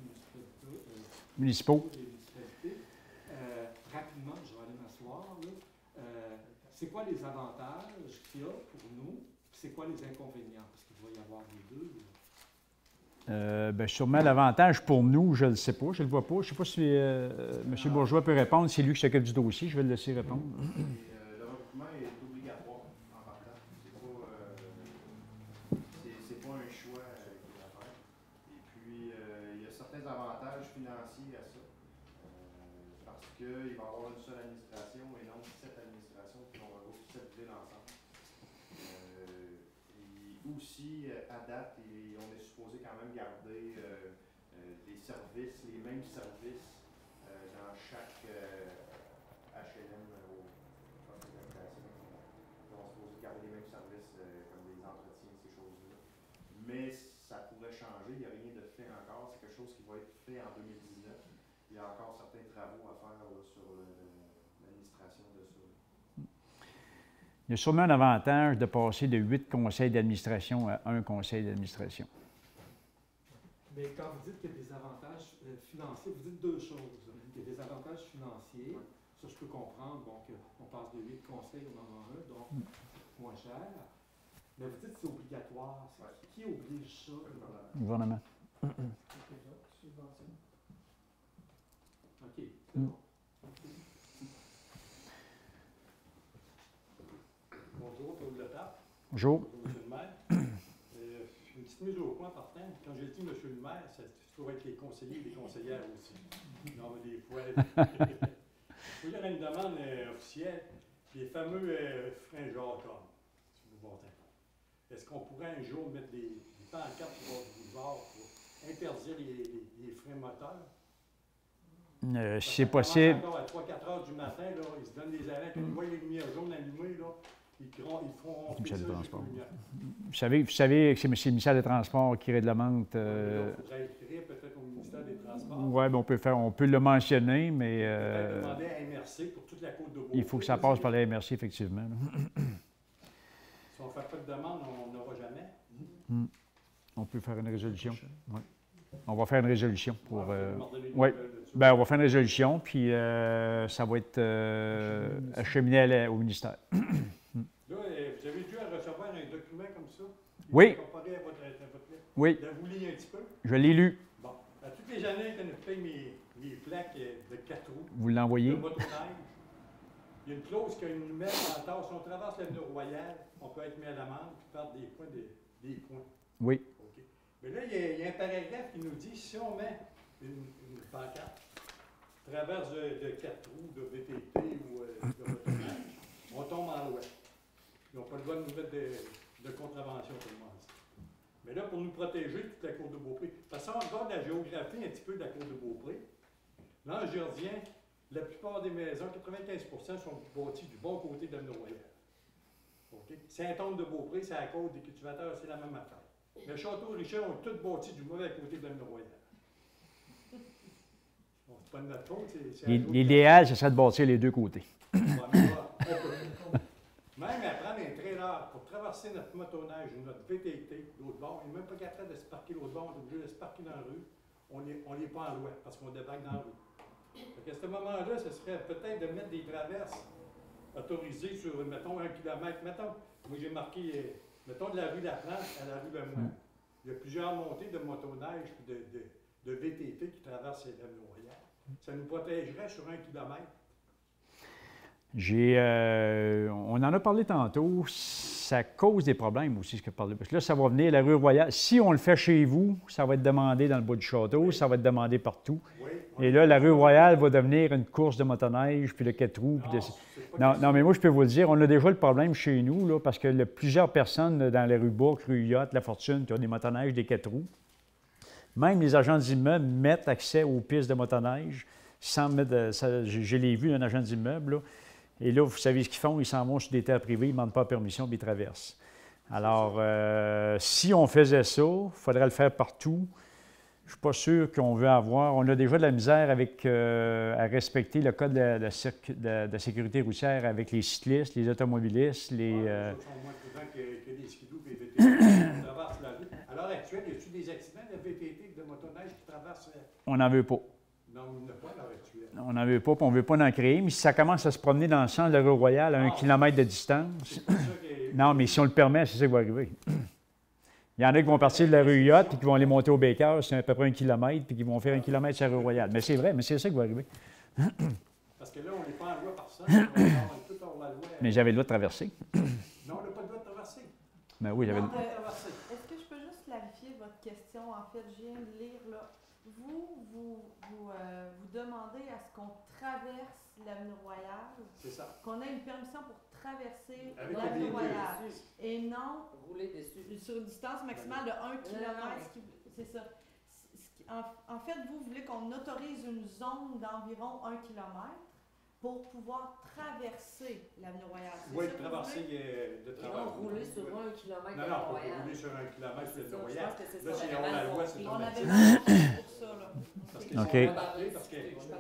Municipaux. des municipalités. Rapidement, je vais aller m'asseoir. C'est quoi les avantages qu'il y a pour nous? C'est quoi les inconvénients? Parce qu'il doit y avoir les deux. Bien, sûrement l'avantage pour nous, je ne le sais pas, je ne le vois pas. Je ne sais pas si M. Bourgeois peut répondre. C'est lui qui s'occupe du dossier. Je vais le laisser répondre. Le regroupement est obligatoire en partant. C'est pas un choix qu'il y a à faire. Et puis, il y a certains avantages financiers à ça. Parce qu'il va y avoir une seule administration et non 7 administrations qui vont regrouper 7 villes ensemble. Et aussi, à date, on est supposé quand même garder des services, les mêmes services dans chaque HLM au centre d'habitation. On est supposé garder les mêmes services comme les entretiens, ces choses-là. Mais ça pourrait changer, il n'y a rien de fait encore. C'est quelque chose qui va être fait en 2019. Il y a encore certains travaux à faire là, sur l'administration de ça. Il y a sûrement un avantage de passer de 8 conseils d'administration à 1 conseil d'administration. Mais quand vous dites qu'il y a des avantages financiers, vous dites deux choses. Il y a des avantages financiers, ça je peux comprendre, donc on passe de 8 conseils au moment 1, donc moins cher. Mais vous dites que c'est obligatoire. Qui oblige ça? Le gouvernement. OK, c'est bon. Bonjour, Claude Lepap. Bonjour. Bonjour, M. le maire. Une petite mise au point, partant. Quand j'ai dit M. le maire, ça faut être les conseillers et les conseillères aussi. Non, mais des fois. Il y a une demande officielle, les fameux freins Jacques, si vous bon temps. Est-ce qu'on pourrait un jour mettre des pancartes sur votre boulevard pour interdire les freins moteurs? Si c'est possible. Encore à 3-4 heures du matin, là, ils se donnent des arrêts, puis ils voient les lumières jaunes allumées, là. Ils feront Commissaire de ça transport. jusqu'aux lumières. Vous savez que c'est le ministère des Transports qui réglemente. Il faudrait écrire peut-être au ministère des Transports. Oui, on peut le mentionner, mais Peut-être demander à MRC pour toute la côte de Beaupré. il faut que ça passe par la MRC, effectivement. Si on ne fait pas de demande, on n'aura jamais. On peut faire une résolution. Ouais. On va faire une résolution pour. Oui. Ben, on va faire une résolution, puis ça va être acheminé au ministère. Là, vous avez dû recevoir un document comme ça? Oui. Comparé à votre lettre. Oui, Vous lisez un petit peu? je l'ai lu. Bon. À toutes les années, quand je paye mes plaques de 4 roues, Vous de l'envoyez. motoneige, il y a une clause qui nous met en tort. Si on traverse l'avenue Royale, on peut être mis à l'amende puis perdre des points. Oui. OK. Mais là, il y a un paragraphe qui nous dit si on met une pancarte, traverse de 4 roues, de VTT ou de motoneige, on tombe en loi. Ils n'ont pas le droit de nous mettre de contravention, tout le monde dit. Mais là, pour nous protéger toute la côte de Beaupré, parce qu'on regarde la géographie un petit peu de la côte de Beaupré, l'Angerdien, la plupart des maisons, 95%, sont bâties du bon côté de la Royale. Okay? Saint-Anne de Beaupré, c'est à la côte des cultivateurs, c'est la même affaire. Mais Château-Richer ont toutes bâti du mauvais côté de la Royale. Bon, c'est pas de notre faute, c'est L'idéal, ce serait de bâtir les deux côtés. Même à prendre un trailer pour traverser notre motoneige ou notre VTT, l'autre bord, on n'est même pas capable de se parquer l'autre bord, on est obligé de se parquer dans la rue. On n'est pas en loi parce qu'on débarque dans la rue. Donc à ce moment-là, ce serait peut-être de mettre des traverses autorisées sur, mettons, 1 kilomètre. Mettons, moi j'ai marqué, mettons, de la rue La Planche à la rue Lemoine. Il y a plusieurs montées de motoneige et de VTT qui traversent la rue Royale. Ça nous protégerait sur 1 kilomètre. On en a parlé tantôt, ça cause des problèmes aussi, ce que je parlais. Parce que là, ça va venir, la rue Royale. Si on le fait chez vous, ça va être demandé dans le bas du château, ça va être demandé partout. Et là, la rue Royale va devenir une course de motoneige, puis de 4 roues. Puis non, mais moi, je peux vous le dire, on a déjà le problème chez nous, là, parce que plusieurs personnes dans la rue Bourg, rue Yacht, La Fortune, qui ont des motoneiges, des 4 roues. Même les agents d'immeubles mettent accès aux pistes de motoneige sans mettre. Je l'ai vu, un agent d'immeuble, là. Et là, vous savez ce qu'ils font, ils s'en vont sur des terres privées, ils ne demandent pas la permission, puis ils traversent. Alors, si on faisait ça, il faudrait le faire partout. Je ne suis pas sûr qu'on veut avoir. On a déjà de la misère avec, à respecter le code de la sécurité routière avec les cyclistes, les automobilistes, les. Ils sont moins prudents que les skidoo et les VTT qui traversent la rue. À l'heure actuelle, y a-t-il des accidents de VTT, de motoneige qui traversent? On n'en veut pas. Non, il n'y en a pas à l'heure actuelle. On n'en veut pas, puis on ne veut pas en créer. Mais si ça commence à se promener dans le sens de la rue Royale à 1 kilomètre de distance. C'est pas ça qui Non, mais si on le permet, c'est ça qui va arriver. Il y en a qui vont partir de la rue Yacht puis qui vont aller monter au Baker, c'est à peu près 1 kilomètre, puis qui vont faire 1 kilomètre sur la rue Royale. Mais c'est vrai, mais c'est ça qui va arriver. Parce que là, on n'est pas en loi par ça. On est tout hors la loi. Mais j'avais le droit de traverser. Non, on n'a pas le droit de traverser. Ben oui, j'avais le On droit. n'a pas le droit de traverser. Est-ce que je peux juste clarifier votre question? En fait, je viens de lire là. Vous demandez à ce qu'on traverse l'avenue Royale, C'est ça. qu'on ait une permission pour traverser Avec l'avenue les Royale, dessus. et non Rouler dessus. sur une distance maximale de 1 km. non. C'est ça. En fait, vous voulez qu'on autorise une zone d'environ 1 km pour pouvoir traverser l'avenue Royale. C'est Oui, ça que vous traverser voulez? de Et travers. non, rouler sur 1 km Non, de non, pas Royal. rouler sur 1 kilomètre C'est de ça, je Royal. pense que c'est Là, ça, c'est on hors avait la mal loi, compris. c'est On avait automatique. mal compris pour ça, là. Parce Ok. qu'ils OK. sont pas parlés, parce que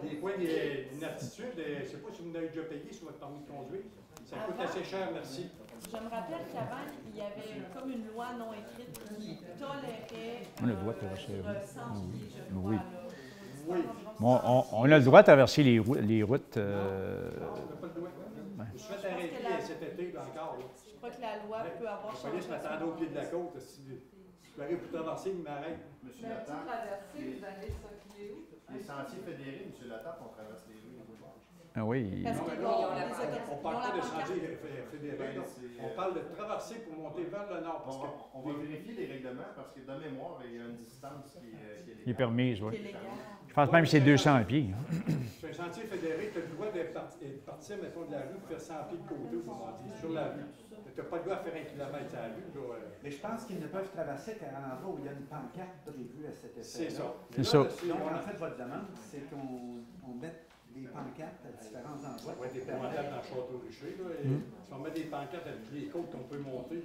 des fois, il y a une aptitude, je ne sais pas si vous avez déjà payé sur votre permis de conduire. Ça coûte assez cher, merci. Je me rappelle qu'avant, il y avait comme une loi non écrite qui tolérait On a le droit de traverser, oui. 100 pieds, je crois. Oui. Là. Oui. Bon, on a le droit de traverser les routes. Non, on n'a pas le droit. Je me suis fait arrêter cet été là, encore. Là. Je crois que la loi peut avoir La police m'attendait au pied de la côte. Si je arrive pour traverser, il m'arrête. Monsieur Ben, Mais Lattard, traverser, vous allez s'occuper où? les sentiers fédérés, Monsieur Lattard, on traverse les rues. Ah oui. Parce Non, qu'ils mais ont là, des autorités. on ne parle pas de sentiers fédérés. Ben, là. c'est, On parle de traverser pour monter vers le nord. Parce que On va vérifier les règlements parce que de mémoire, il y a une distance qui est légale. Il est permis, qui oui. est légal. Je pense même que c'est 200 pieds. sur un sentier fédéré, tu as le droit de partir, mettons, de la rue, de faire 100 pieds de côté, autrement dit, sur la rue. Tu n'as pas le droit de faire 1 kilomètre sur la rue. Là, Mais je pense qu'ils ne peuvent traverser qu'à un endroit où il y a une pancarte prévue à cet effet. c'est ça. C'est ça. Donc, en fait, votre demande, c'est qu'on mette des pancartes à différents endroits. Ouais, des pancartes dans le Château-Richer. Là, et si on met des pancartes à toutes les côtes qu'on peut monter,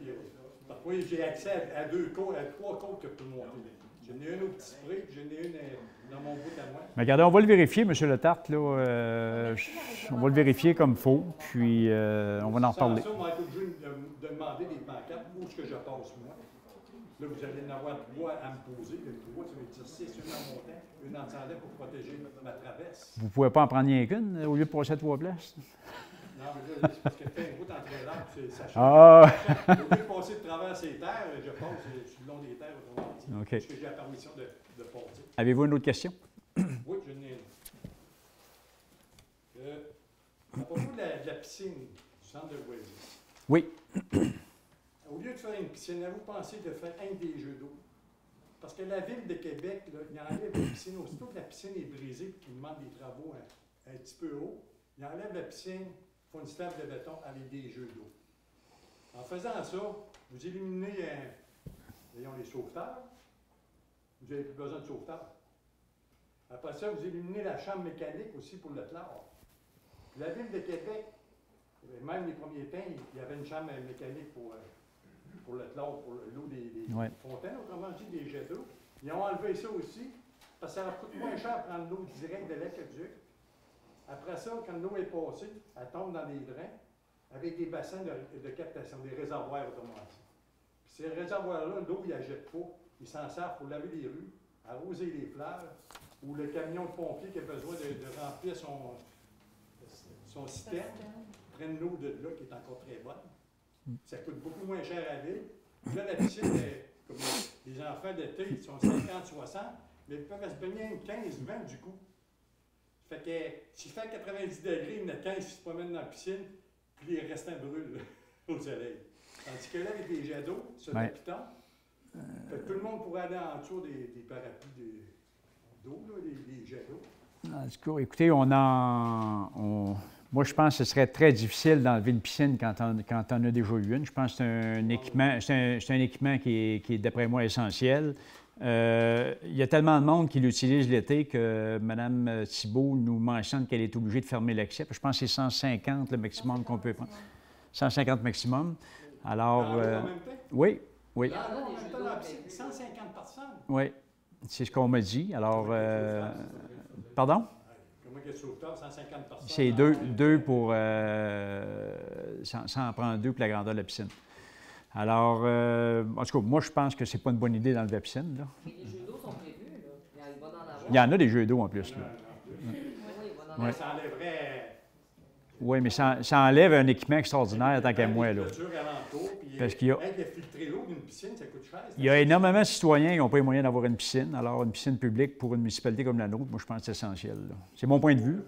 parfois j'ai accès à 2 côtes, à 3 côtes que je peux monter. J'en ai une au Petit Pré, puis j'en ai une dans mon bout à moi. Mais regardez, on va le vérifier, M. Letarte. Là, on va le vérifier comme il faut, puis on va en reparler. Ça, on va être obligé de demander des pancartes où est-ce que je passe, moi. Là, vous allez en avoir 3 à me poser. Le 3, ça veut dire 6, une en montant, une en descendant pour protéger ma traverse. Vous ne pouvez pas en prendre rien qu'une au lieu de passer à 3 places? Non, mais là, c'est parce que faire une route en trailer, ça change. Ah! Au lieu de passer de travers ces terres, je passe sur le long des terres, autrement dit. OK. Parce que j'ai la permission de passer. Avez-vous une autre question? Oui, je n'ai une. À propos de la piscine du centre de loisirs, Oui. au lieu de faire une piscine, avez-vous pensé de faire un des jeux d'eau? Parce que la ville de Québec, là, il enlève la piscine, aussitôt que la piscine est brisée et qu'il demande des travaux un petit peu haut, il enlève la piscine, font une slab de béton avec des jeux d'eau. En faisant ça, vous éliminez voyons, les sauveteurs. Vous n'avez plus besoin de sauveteurs. Après ça, vous éliminez la chambre mécanique aussi pour le chlore. Puis la ville de Québec, même les premiers temps, il y avait une chambre mécanique pour le chlore, pour l'eau des Ouais. fontaines, autrement dit des jets d'eau. Ils ont enlevé ça aussi, parce que ça leur coûte moins cher de prendre l'eau directe de l'aqueduc. Après ça, quand l'eau est passée, elle tombe dans des drains avec des bassins de captation, des réservoirs autrement dit. Puis ces réservoirs-là, l'eau, ils ne la jettent pas. Ils s'en servent pour laver les rues, arroser les fleurs, ou le camion de pompier qui a besoin de remplir son système, prenne l'eau de là qui est encore très bonne. Ça coûte beaucoup moins cher à la ville. Puis là, la piscine, comme les enfants d'été, ils sont 50-60, mais ils peuvent se baigner 15-20 du coup. Fait que s'il fait 90 degrés, il y en a 15 qui se promènent dans la piscine, puis les restants brûlent au soleil. Tandis que là, avec des jets d'eau, sur le piton, tout le monde pourrait aller en dessous des parapluies d'eau, des jets d'eau. En tout cas, écoutez, moi, je pense que ce serait très difficile d'enlever une piscine quand on a déjà eu une. Je pense que c'est un équipement qui est d'après moi, essentiel. Il y a tellement de monde qui l'utilise l'été que Mme Thibault nous mentionne qu'elle est obligée de fermer l'accès. Je pense que c'est 150 le maximum qu'on peut prendre. 150 maximum. Alors, en même temps? oui, oui. Dans l'eau, en même temps, dans la piscine, 150 personnes. Oui. C'est ce qu'on m'a dit. Alors, pardon? Comment qu'il y a de sauveteurs? 150 personnes? C'est deux pour... ça en prend deux pour la grandeur de la piscine. Alors, en tout cas, moi, je pense que c'est pas une bonne idée d'enlever la piscine, là. Mais les jeux d'eau sont prévus, là. Il va en avoir. Il y en a des jeux d'eau en plus, là. Oui, il va en avoir. Ouais. Ça enlèverait Oui, mais ça enlève un équipement extraordinaire tant qu'à moi, là. Parce qu'il y a... filtrer l'eau d'une piscine, ça coûte cher. Il y a énormément de citoyens qui n'ont pas les moyens d'avoir une piscine. Alors, une piscine publique pour une municipalité comme la nôtre, moi, je pense que c'est essentiel. C'est mon point de vue.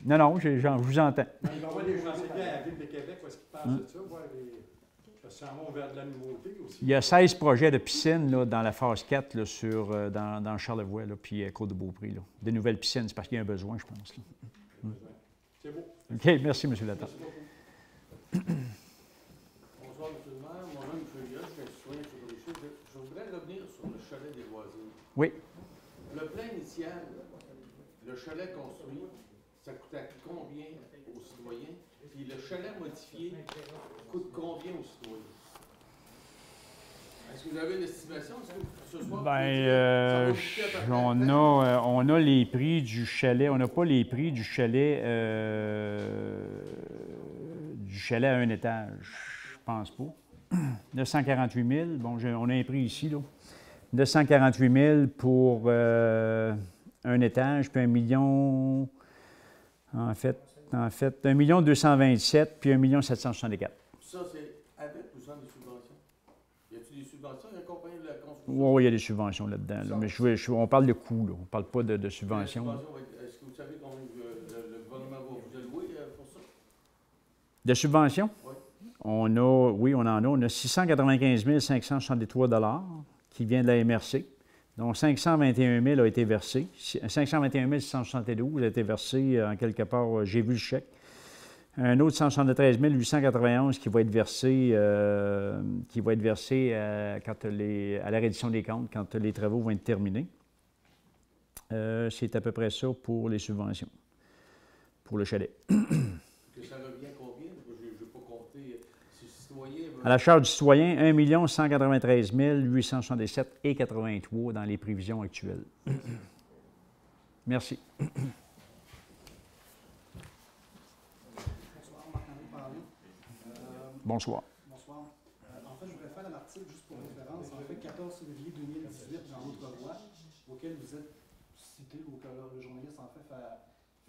Non, je vous entends. Il va y avoir des gens à la Ville de Québec, parce qu'ils pensent de ça, voir parce que ça va vers de la nouveauté aussi. Il y a 16 projets de piscine là, dans la phase 4 là, dans Charlevoix, là, puis Côte-de-Beaupré. Là. Des nouvelles piscines, c'est parce qu'il y a un besoin, je pense. Là. C'est beau. OK, merci, M. Lattard. Bonsoir, M. le maire. Mon nom est M. Yosh, je suis citoyen sur le Richer. Je voudrais revenir sur le chalet des loisirs. Oui. Le plan initial, le chalet construit, ça coûtait combien aux citoyens? Puis le chalet modifié coûte combien aux citoyens? Est-ce que vous avez une estimation? Est-ce que ce soir, on a les prix du chalet. On n'a pas les prix du chalet à un étage. Je pense pas. 948 000. Bon, on a un prix ici, là. 948 000 pour un étage, puis 1 million... En fait, 1 227 puis 1 764. ça, c'est avec ou sans des subventions? Y a-t-il des subventions? Il y a compagnie de la construction? Oui, il y a des subventions là-dedans. Là. Mais on parle de coûts, là. On ne parle pas de subventions. Est-ce que vous savez combien le gouvernement va vous allouer pour ça? De subventions? Oui. On a 695 563 $ qui vient de la MRC. Donc, 521 000 a été versé. 521 672 a été versé en quelque part, j'ai vu le chèque. Un autre 173 891 qui va être versé, à la reddition des comptes quand les travaux vont être terminés. C'est à peu près ça pour les subventions, pour le chalet. Que ça revient combien? Je ne vais pas compter. Si le citoyen veut... À la charge du citoyen, 1 193 867 et 83 dans les prévisions actuelles. Merci. Bonsoir. Bonsoir. En fait, je voudrais faire un article juste pour référence. En fait, 14 février 2018, dans l'autre voie, auquel vous êtes cité, ou que le journaliste en fait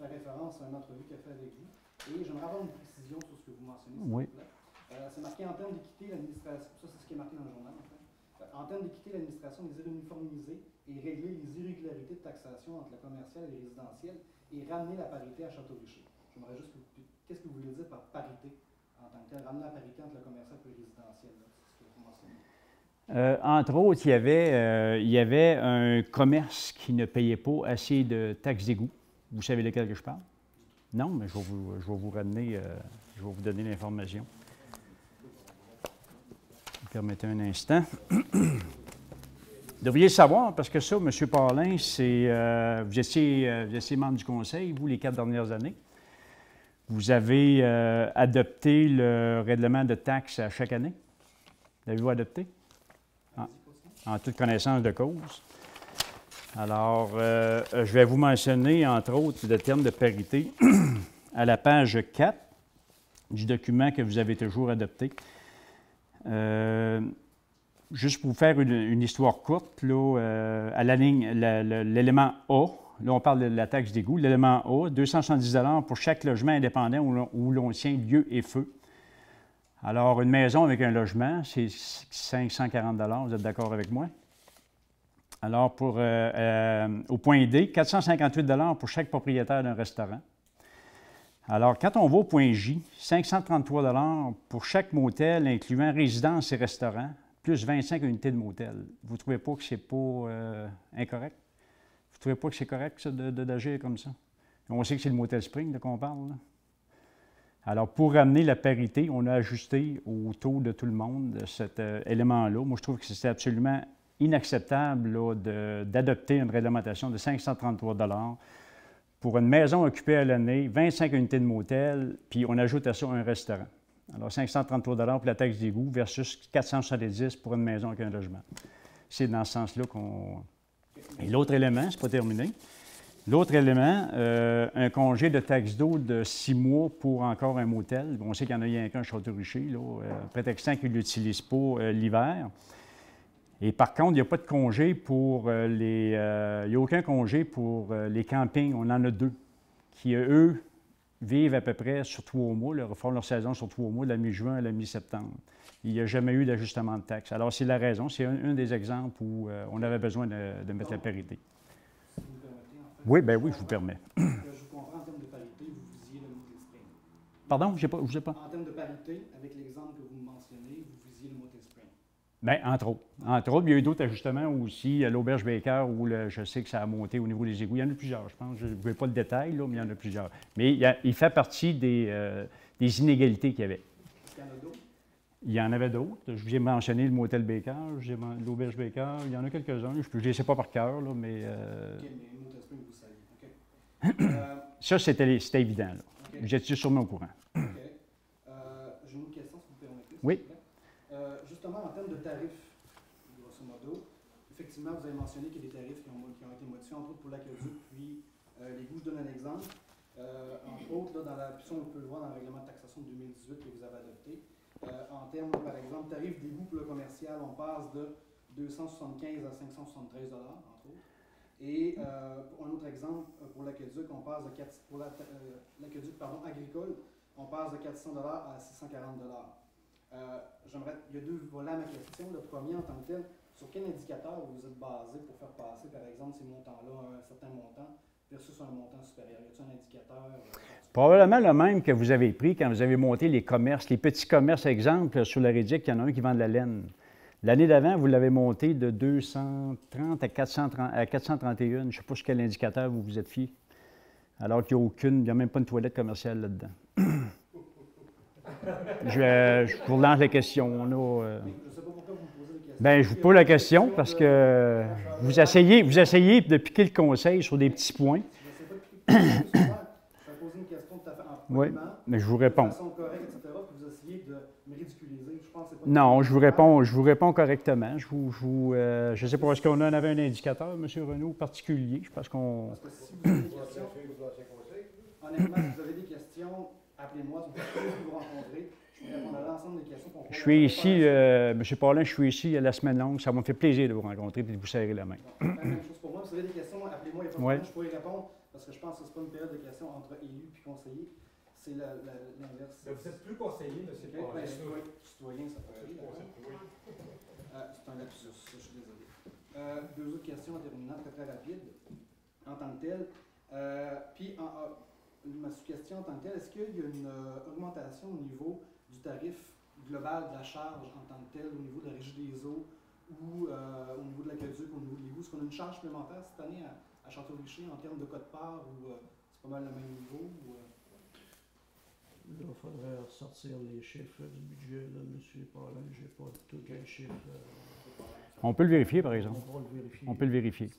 référence à une entrevue qu'il a fait avec vous. Et j'aimerais avoir une précision sur ce que vous mentionnez, s'il vous plaît. C'est marqué en termes d'équité, l'administration, ça c'est ce qui est marqué dans le journal en fait. En termes d'équité, l'administration désire uniformiser et régler les irrégularités de taxation entre le commercial et le résidentiel et ramener la parité à Château-Richer. J'aimerais juste qu'est-ce que vous voulez dire par parité en tant que tel, ramener la parité entre le commercial et le résidentiel, là, c'est ce que vous mentionnez. Entre autres, il y avait un commerce qui ne payait pas assez de taxes d'égout. Vous savez lequel que je parle? Non, mais je vais vous ramener, je vais vous donner l'information. Permettez un instant. Vous devriez le savoir, parce que ça, M. Paulin, vous étiez membre du conseil, vous, les 4 dernières années. Vous avez adopté le règlement de taxes à chaque année. L'avez-vous adopté? En toute connaissance de cause. Alors, je vais vous mentionner, entre autres, le terme de parité à la page 4 du document que vous avez toujours adopté. Juste pour vous faire une histoire courte, là, à la ligne, l'élément A, là on parle de la taxe d'égout, l'élément A, 270 $ pour chaque logement indépendant où l'on tient lieu et feu. Alors, une maison avec un logement, c'est 540 $, vous êtes d'accord avec moi? Alors, au point D, 458 $ pour chaque propriétaire d'un restaurant. Alors, quand on va au point J, 533 $ pour chaque motel, incluant résidence et restaurant, plus 25 unités de motel. Vous ne trouvez pas que c'est pas incorrect? Vous ne trouvez pas que c'est correct, ça, d'agir comme ça? On sait que c'est le motel Spring qu'on parle, là. Alors, pour ramener la parité, on a ajusté au taux de tout le monde cet élément-là. Moi, je trouve que c'est absolument inacceptable d'adopter une réglementation de 533 $ pour une maison occupée à l'année, 25 unités de motel, puis on ajoute à ça un restaurant. Alors, 533 $ pour la taxe d'égout versus 470 $ pour une maison avec un logement. C'est dans ce sens-là qu'on... OK. Et l'autre élément, c'est pas terminé. L'autre élément, un congé de taxe d'eau de 6 mois pour encore un motel. On sait qu'il y en a rien qu'un à Château-Richer, prétextant qu'ils ne l'utilisent pas l'hiver. Et par contre, il n'y a pas de congé pour il n'y a aucun congé pour les campings. On en a 2 qui, eux, vivent à peu près sur 3 mois, font leur saison sur 3 mois, de la mi-juin à la mi-septembre. Il n'y a jamais eu d'ajustement de taxes. Alors, c'est la raison. C'est un des exemples où on avait besoin de mettre la parité. Si vous me permettez, en fait. Oui, bien oui, je vous permets. Je vous comprends en termes de parité, vous visiez le Motel Spring. Pardon, je ne sais pas. En termes de parité, avec l'exemple que vous mentionnez, vous visiez le Motel Spring. Bien, entre autres. Entre autres, il y a eu d'autres ajustements aussi. L'Auberge Baker, où je sais que ça a monté au niveau des égouts. Il y en a plusieurs, je pense. Je ne veux pas le détail, là, mais il y en a plusieurs. Mais il fait partie des inégalités qu'il y avait. Est-ce qu'il y en a d'autres? Il y en avait d'autres. Je vous ai mentionné le Motel Baker, l'Auberge Baker. Il y en a quelques-uns. Je ne les sais pas par cœur, là, mais... OK, mais le Motel Spring, vous saviez. OK. Ça, c'était évident. Là. OK. Vous étiez sûrement au courant. OK. J'ai une autre question, si vous permettez. Oui. s'il vous plaît. Justement, en termes de tarifs, grosso modo, effectivement, vous avez mentionné qu'il y a des tarifs qui ont été modifiés, entre autres pour l'aqueduc, puis l'égout. Je donne un exemple. Entre autres, là, puis on peut le voir dans le règlement de taxation de 2018 que vous avez adopté. En termes, par exemple, tarif d'égout pour le commercial, on passe de 275 à 573 $, entre autres. Et pour un autre exemple, pour l'aqueduc, on passe de l'aqueduc agricole, on passe de 400 $ à 640 $. Il y a 2 volets à ma question. Le premier, en tant que tel, sur quel indicateur vous êtes basé pour faire passer, par exemple, ces montants-là à un certain montant versus un montant supérieur? Y a-t-il un indicateur? Probablement le même que vous avez pris quand vous avez monté les commerces, les petits commerces, exemple, sur la Rédic, il y en a un qui vend de la laine. L'année d'avant, vous l'avez monté de 230 à 431. Je ne sais pas sur quel indicateur vous vous êtes fié. Alors qu'il n'y a même pas une toilette commerciale là-dedans. Je vous relance la question. Je ne sais pas pourquoi vous me posez des questions. Bien, je vous pose la question parce que vous essayez de piquer le conseil sur des petits points. Je ne sais pas piquer le conseil. Je vais poser une question tout à fait en Oui, mais je vous réponds. De façon correcte, etc., puis vous essayez de me ridiculiser. Je pense que c'est pas non, je vous réponds correctement. Je ne sais pas, est-ce qu'on en avait un indicateur, M. Renaud, particulier? Je pense qu'on... Parce que si vous avez des questions, honnêtement, si vous avez des questions, appelez-moi, si vous voulez vous rencontrer. Je vais répondre à l'ensemble des questions. Je suis ici, M. Paulin, je suis ici la semaine longue. Ça m'a fait plaisir de vous rencontrer et de vous serrer la main. Bon, la même chose pour moi. Si vous avez des questions, appelez-moi, il n'y a pas de problème, je pourrais y répondre. Parce que je pense que ce n'est pas une période de questions entre élus et conseillers. C'est l'inverse. Vous n'êtes plus conseiller, M. Paulin. Citoyen, ça peut aller. C'est un lapsus, je suis désolé. 2 autres questions en terminant, très rapide. En tant que tel. Puis, ma sous-question en tant que telle, est-ce qu'il y a une augmentation au niveau du tarif global de la charge en tant que tel, au niveau de la régie des eaux ou au niveau de l'aqueduc, au niveau de l'égout? Est-ce qu'on a une charge supplémentaire cette année à Château-Richer en termes de code-part ou c'est pas mal le même niveau? Là, il faudrait ressortir les chiffres du budget, là, M. Paulin. Je n'ai pas tous les chiffres. On peut le vérifier, par exemple. On peut le vérifier.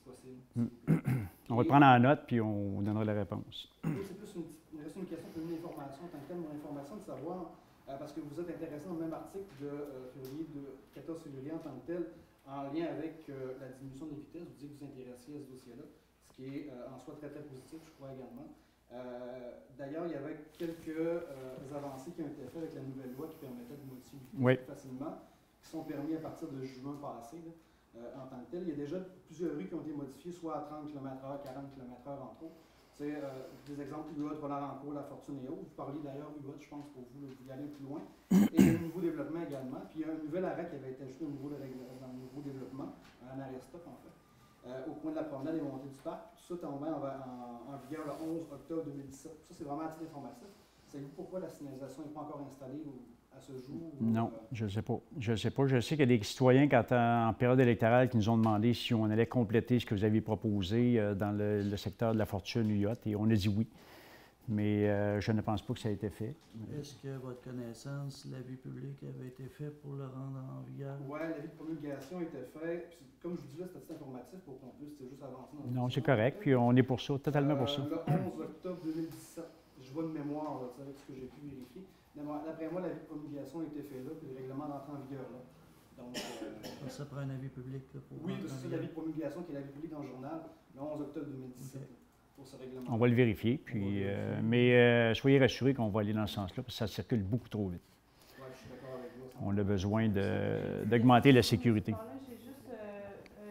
On va le prendre en note, puis on vous donnera la réponse. C'est plus il reste une question pour une information, en tant que telle, mon information de savoir, parce que vous êtes intéressé dans le même article de 14 février en tant que tel, en lien avec la diminution des vitesses. Vous dites que vous vous intéressiez à ce dossier-là, ce qui est en soi très très positif, je crois également. D'ailleurs, il y avait quelques avancées qui ont été faites avec la nouvelle loi qui permettait de modifier les vitesses plus facilement, qui sont permis à partir de juin passé. Là, en tant que tel, il y a déjà plusieurs rues qui ont été modifiées, soit à 30 km/h, 40 km/h entre autres. C'est des exemples UOT, Volant-Rancourt, La Fortune et autres. Vous parliez d'ailleurs UOT, je pense, pour vous y aller plus loin. Et il y a un nouveau développement également. Puis il y a un nouvel arrêt qui avait été ajouté dans le nouveau développement, un arrêt stop en fait, au coin de la promenade et montée du parc. Tout ça tombait en vigueur le 11 octobre 2017. Ça, c'est vraiment à titre informatif. Savez-vous pourquoi la signalisation n'est pas encore installée à ce jour? Non, je ne sais pas. Je ne sais pas. Je sais qu'il y a des citoyens, en période électorale, qui nous ont demandé si on allait compléter ce que vous aviez proposé dans le secteur de la Fortune UOT, et on a dit oui. Mais je ne pense pas que ça a été fait. Est-ce que, à votre connaissance, l'avis public avait été fait pour le rendre en vigueur? Oui, l'avis de promulgation était fait. Puis, comme je vous disais, c'était informatif pour qu'on puisse juste avancer dans non, c'est correct. Puis on est pour ça, totalement pour ça. Le 11 octobre 2017, je vois de mémoire, là, avec ce que j'ai pu vérifier. D'après moi, l'avis de promulgation a été fait là, puis le règlement d'entrée en vigueur là. Donc, Ça prend un avis public là, pour oui, rentrer en c'est ça, vigueur. l'avis de promulgation qui est l'avis public dans le journal le 11 octobre 2017 pour ce règlement. On va le vérifier. Puis, mais soyez rassurés qu'on va aller dans ce sens-là, parce que ça circule beaucoup trop vite. Ouais, je suis d'accord avec vous. On a besoin d'augmenter la sécurité. J'ai juste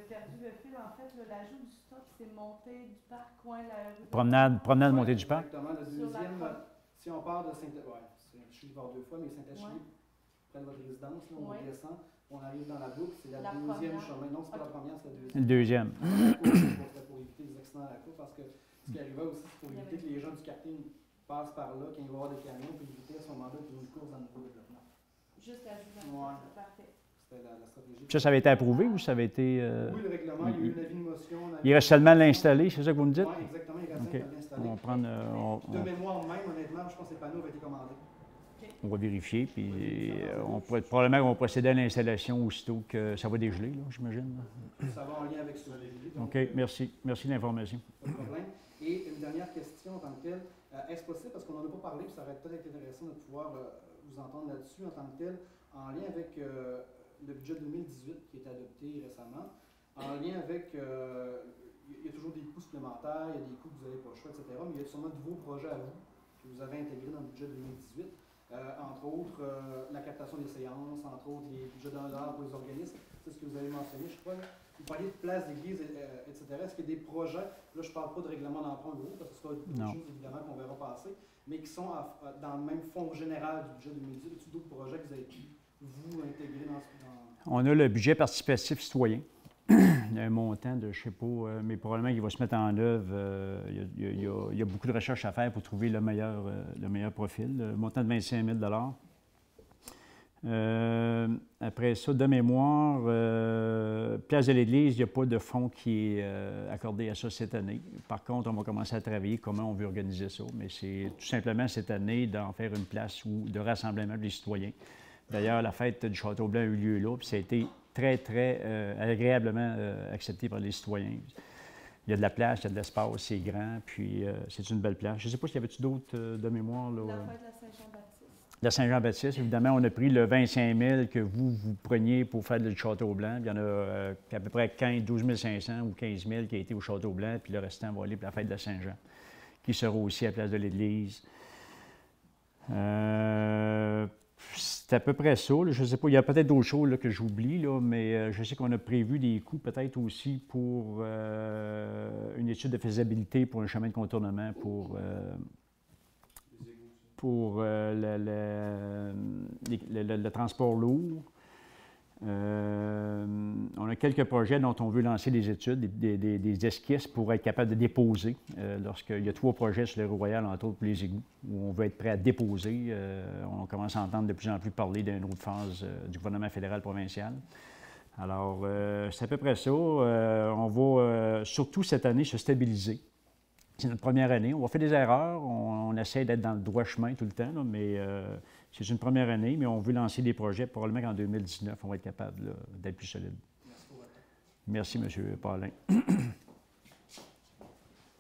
perdu le fil. En fait, l'ajout du stop, c'est montée du parc, coin la rue. Promenade montée du parc. Exactement. Le Sur la deuxième, croix. si on part de Saint-Achille, ouais, je suis voir deux fois, mais Saint-Achille, Ouais. près de votre résidence, là, on Ouais. descend, on arrive dans la boucle, c'est la La deuxième première. chemin. Non, c'est pas la Ok. première, c'est la Le deuxième. deuxième. C'était pour éviter les accidents à la cour, parce que ce qui arrivait aussi, c'est pour éviter que les gens du quartier passent par là, quand il va y avoir des camions, puis éviter à ce moment-là qu'il y ait une course dans le nouveau développement. Juste l'ajout d'un Ouais. stop. Parfait. C'était la stratégie. Ça avait été approuvé ou ça avait été... Oui, le règlement, il y a eu un avis de motion. Il reste seulement à l'installer, c'est ça que vous me dites? Oui, exactement, il reste OK. à l'installer. On va prendre, De mémoire même, honnêtement, je pense que les panneaux avaient été commandés. on va vérifier, puis probablement qu'on va procéder à l'installation aussitôt que ça va dégeler, là, j'imagine. Ça va en lien avec ce OK, merci. Merci de l'information. Pas de problème. Et une dernière question en tant que telle. Est-ce possible, parce qu'on n'en a pas parlé, puis ça aurait peut-être été intéressant de pouvoir vous entendre là-dessus en tant que tel, en lien avec le budget 2018 qui est adopté récemment, en lien avec, il y a toujours des coûts supplémentaires, il y a des coûts que vous n'avez pas le choix, etc., mais il y a sûrement de nouveaux projets à vous que vous avez intégrés dans le budget 2018, entre autres la captation des séances, entre autres les budgets d'un dollar pour les organismes, c'est ce que vous avez mentionné, je crois. Là. Vous parliez de places d'église, etc. Est-ce qu'il y a des projets, là je ne parle pas de règlement d'emprunt gros, parce que ce sera des choses évidemment qu'on verra passer, mais qui sont dans le même fonds général du budget 2018. Y a-t-il d'autres projets que vous avez pu vous intégrer dans ce... On a le budget participatif citoyen. Il y a un montant de, je ne sais pas, mais probablement qu'il va se mettre en œuvre. Il y a beaucoup de recherches à faire pour trouver le meilleur profil. Le montant de 25 000 après ça, de mémoire, Place de l'Église, il n'y a pas de fonds qui est accordé à ça cette année. Par contre, on va commencer à travailler comment on veut organiser ça, mais c'est tout simplement cette année d'en faire une place de rassemblement des citoyens. D'ailleurs, la fête du Château-Blanc a eu lieu là, puis ça a été très, très agréablement accepté par les citoyens. Il y a de la place, il y a de l'espace, c'est grand, puis c'est une belle place. Je ne sais pas s'il y avait-tu d'autres de mémoire. Là, La fête de la Saint-Jean-Baptiste. La Saint-Jean-Baptiste, évidemment, on a pris le 25 000 que vous preniez pour faire le Château-Blanc. Il y en a à peu près 12 500 ou 15 000 qui a été au Château-Blanc, puis le restant va aller pour la fête de la Saint-Jean, qui sera aussi à la place de l'Église. C'est à peu près ça. Là. Je ne sais pas, il y a peut-être d'autres choses là, que j'oublie, là, mais je sais qu'on a prévu des coûts peut-être aussi pour une étude de faisabilité pour un chemin de contournement pour le transport lourd. On a quelques projets dont on veut lancer des études, des esquisses pour être capable de déposer. Lorsqu'il y a 3 projets sur les rues Royales, entre autres pour les égouts, où on veut être prêt à déposer. On commence à entendre de plus en plus parler d'une autre phase du gouvernement fédéral-provincial. Alors, c'est à peu près ça. On va surtout cette année se stabiliser. C'est notre première année. On va faire des erreurs. On essaie d'être dans le droit chemin tout le temps, là, mais c'est une première année, mais on veut lancer des projets. Probablement qu'en 2019, on va être capable d'être plus solide. Merci, M. Paulin.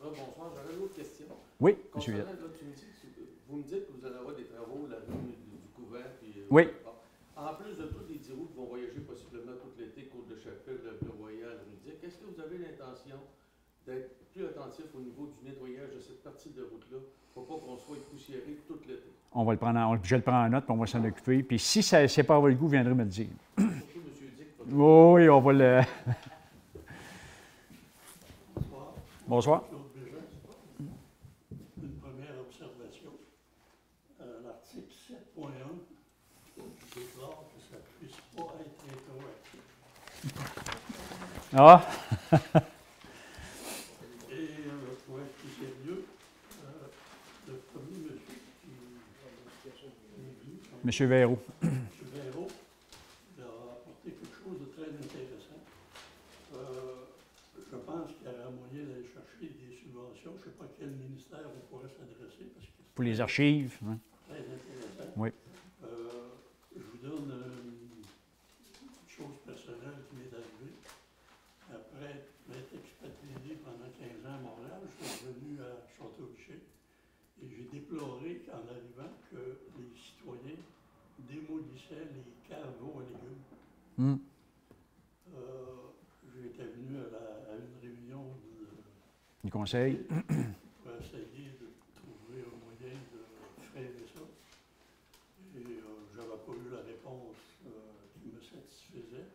Bonsoir, j'aurais une autre question. Oui, M. Concernant, là, vous me dites que vous allez avoir des travaux, la rue du couvent. Puis, oui. En plus de tous les 10 routes qui vont voyager possiblement tout l'été, Côte-de-Chapelle, Bleu-Royal, Rudic, est-ce que vous avez l'intention d'être plus attentif au niveau du nettoyage de cette partie de route-là pour pas qu'on soit poussiéré tout l'été? On va le prendre je le prends en note, puis on va s'en occuper. Puis si ça n'est pas à votre goût, vous viendrez me le dire. Surtout M. Dick. Oui, on va le... Bonsoir. Une première observation. L'article 7.1 déclare que ça ne puisse pas être rétroactif. Ah! Et pour être plus sérieux, le premier monsieur Monsieur Véro. M. Véro a apporté quelque chose de très intéressant. Je pense qu'il y aurait moyen d'aller chercher des subventions. Je ne sais pas quel ministère on pourrait s'adresser. Pour les archives. Hein? Très intéressant. Oui. Je vous donne une chose personnelle qui m'est arrivée. Après m'être expatrié pendant 15 ans à Montréal, je suis revenu à Château-Richer et j'ai déploré qu'en arrivant que les citoyens démolissaient les caveaux à légumes. J'étais venu à une réunion Du conseil. pour essayer de trouver un moyen de freiner ça. Et je n'avais pas eu la réponse qui me satisfaisait.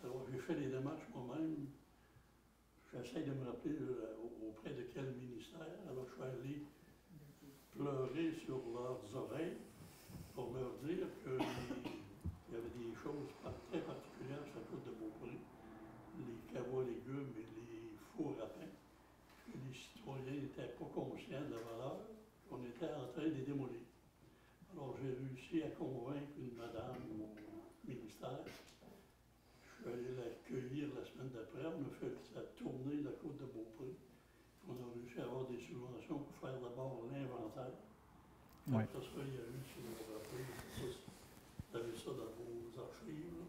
Alors j'ai fait les démarches moi-même. J'essaie de me rappeler auprès de quel ministère. Alors je suis allé pleurer sur leurs oreilles pour leur dire qu'il y avait des choses très particulières sur la côte de Beaupré, les caveaux à légumes et les fours à pain, que les citoyens n'étaient pas conscients de la valeur, qu'on était en train de les démolir. Alors j'ai réussi à convaincre une madame au ministère. Je suis allé l'accueillir la semaine d'après, on a fait la tournée de la côte de Beaupré. On a réussi à avoir des subventions pour faire d'abord l'inventaire. Oui. Après ça, il y a eu, si vous vous rappelez, vous avez ça dans vos archives,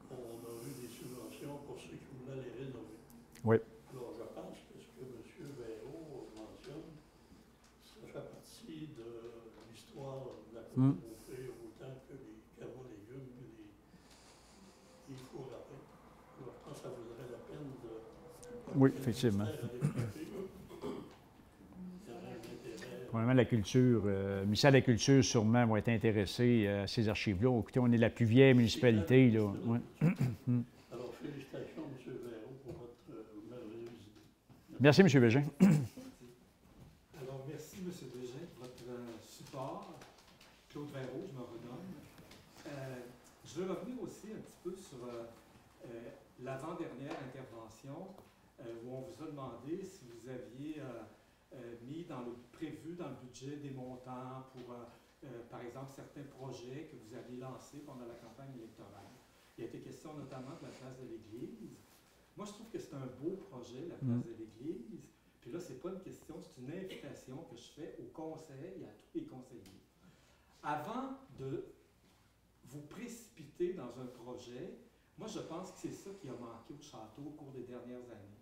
on a eu des subventions pour ceux qui voulaient les rénover. Oui. Alors, je pense que ce que M. Véro mentionne, ça fait partie de l'histoire de la côte de Beaupré, autant que les caveaux légumes et les fours à pain. Alors, je pense que ça vaudrait la peine de... Oui, effectivement. Probablement la culture, le ministère de la Culture sûrement va être intéressé à ces archives-là. Écoutez, on est la plus vieille municipalité. Là. Ouais. Alors, félicitations, M. Véro, pour votre merveilleuse idée. Merci, M. Bégin. Alors, merci, M. Bégin, pour votre support. Claude Véro, je me renomme. Je veux revenir aussi un petit peu sur l'avant-dernière intervention où on vous a demandé si vous aviez mis prévu dans le budget des montants pour, par exemple, certains projets que vous aviez lancés pendant la campagne électorale. Il a été question notamment de la place de l'Église. Moi, je trouve que c'est un beau projet, la place de l'Église. Puis là, ce n'est pas une question, c'est une invitation que je fais au conseil et à tous les conseillers. Avant de vous précipiter dans un projet, moi, je pense que c'est ça qui a manqué au château au cours des dernières années.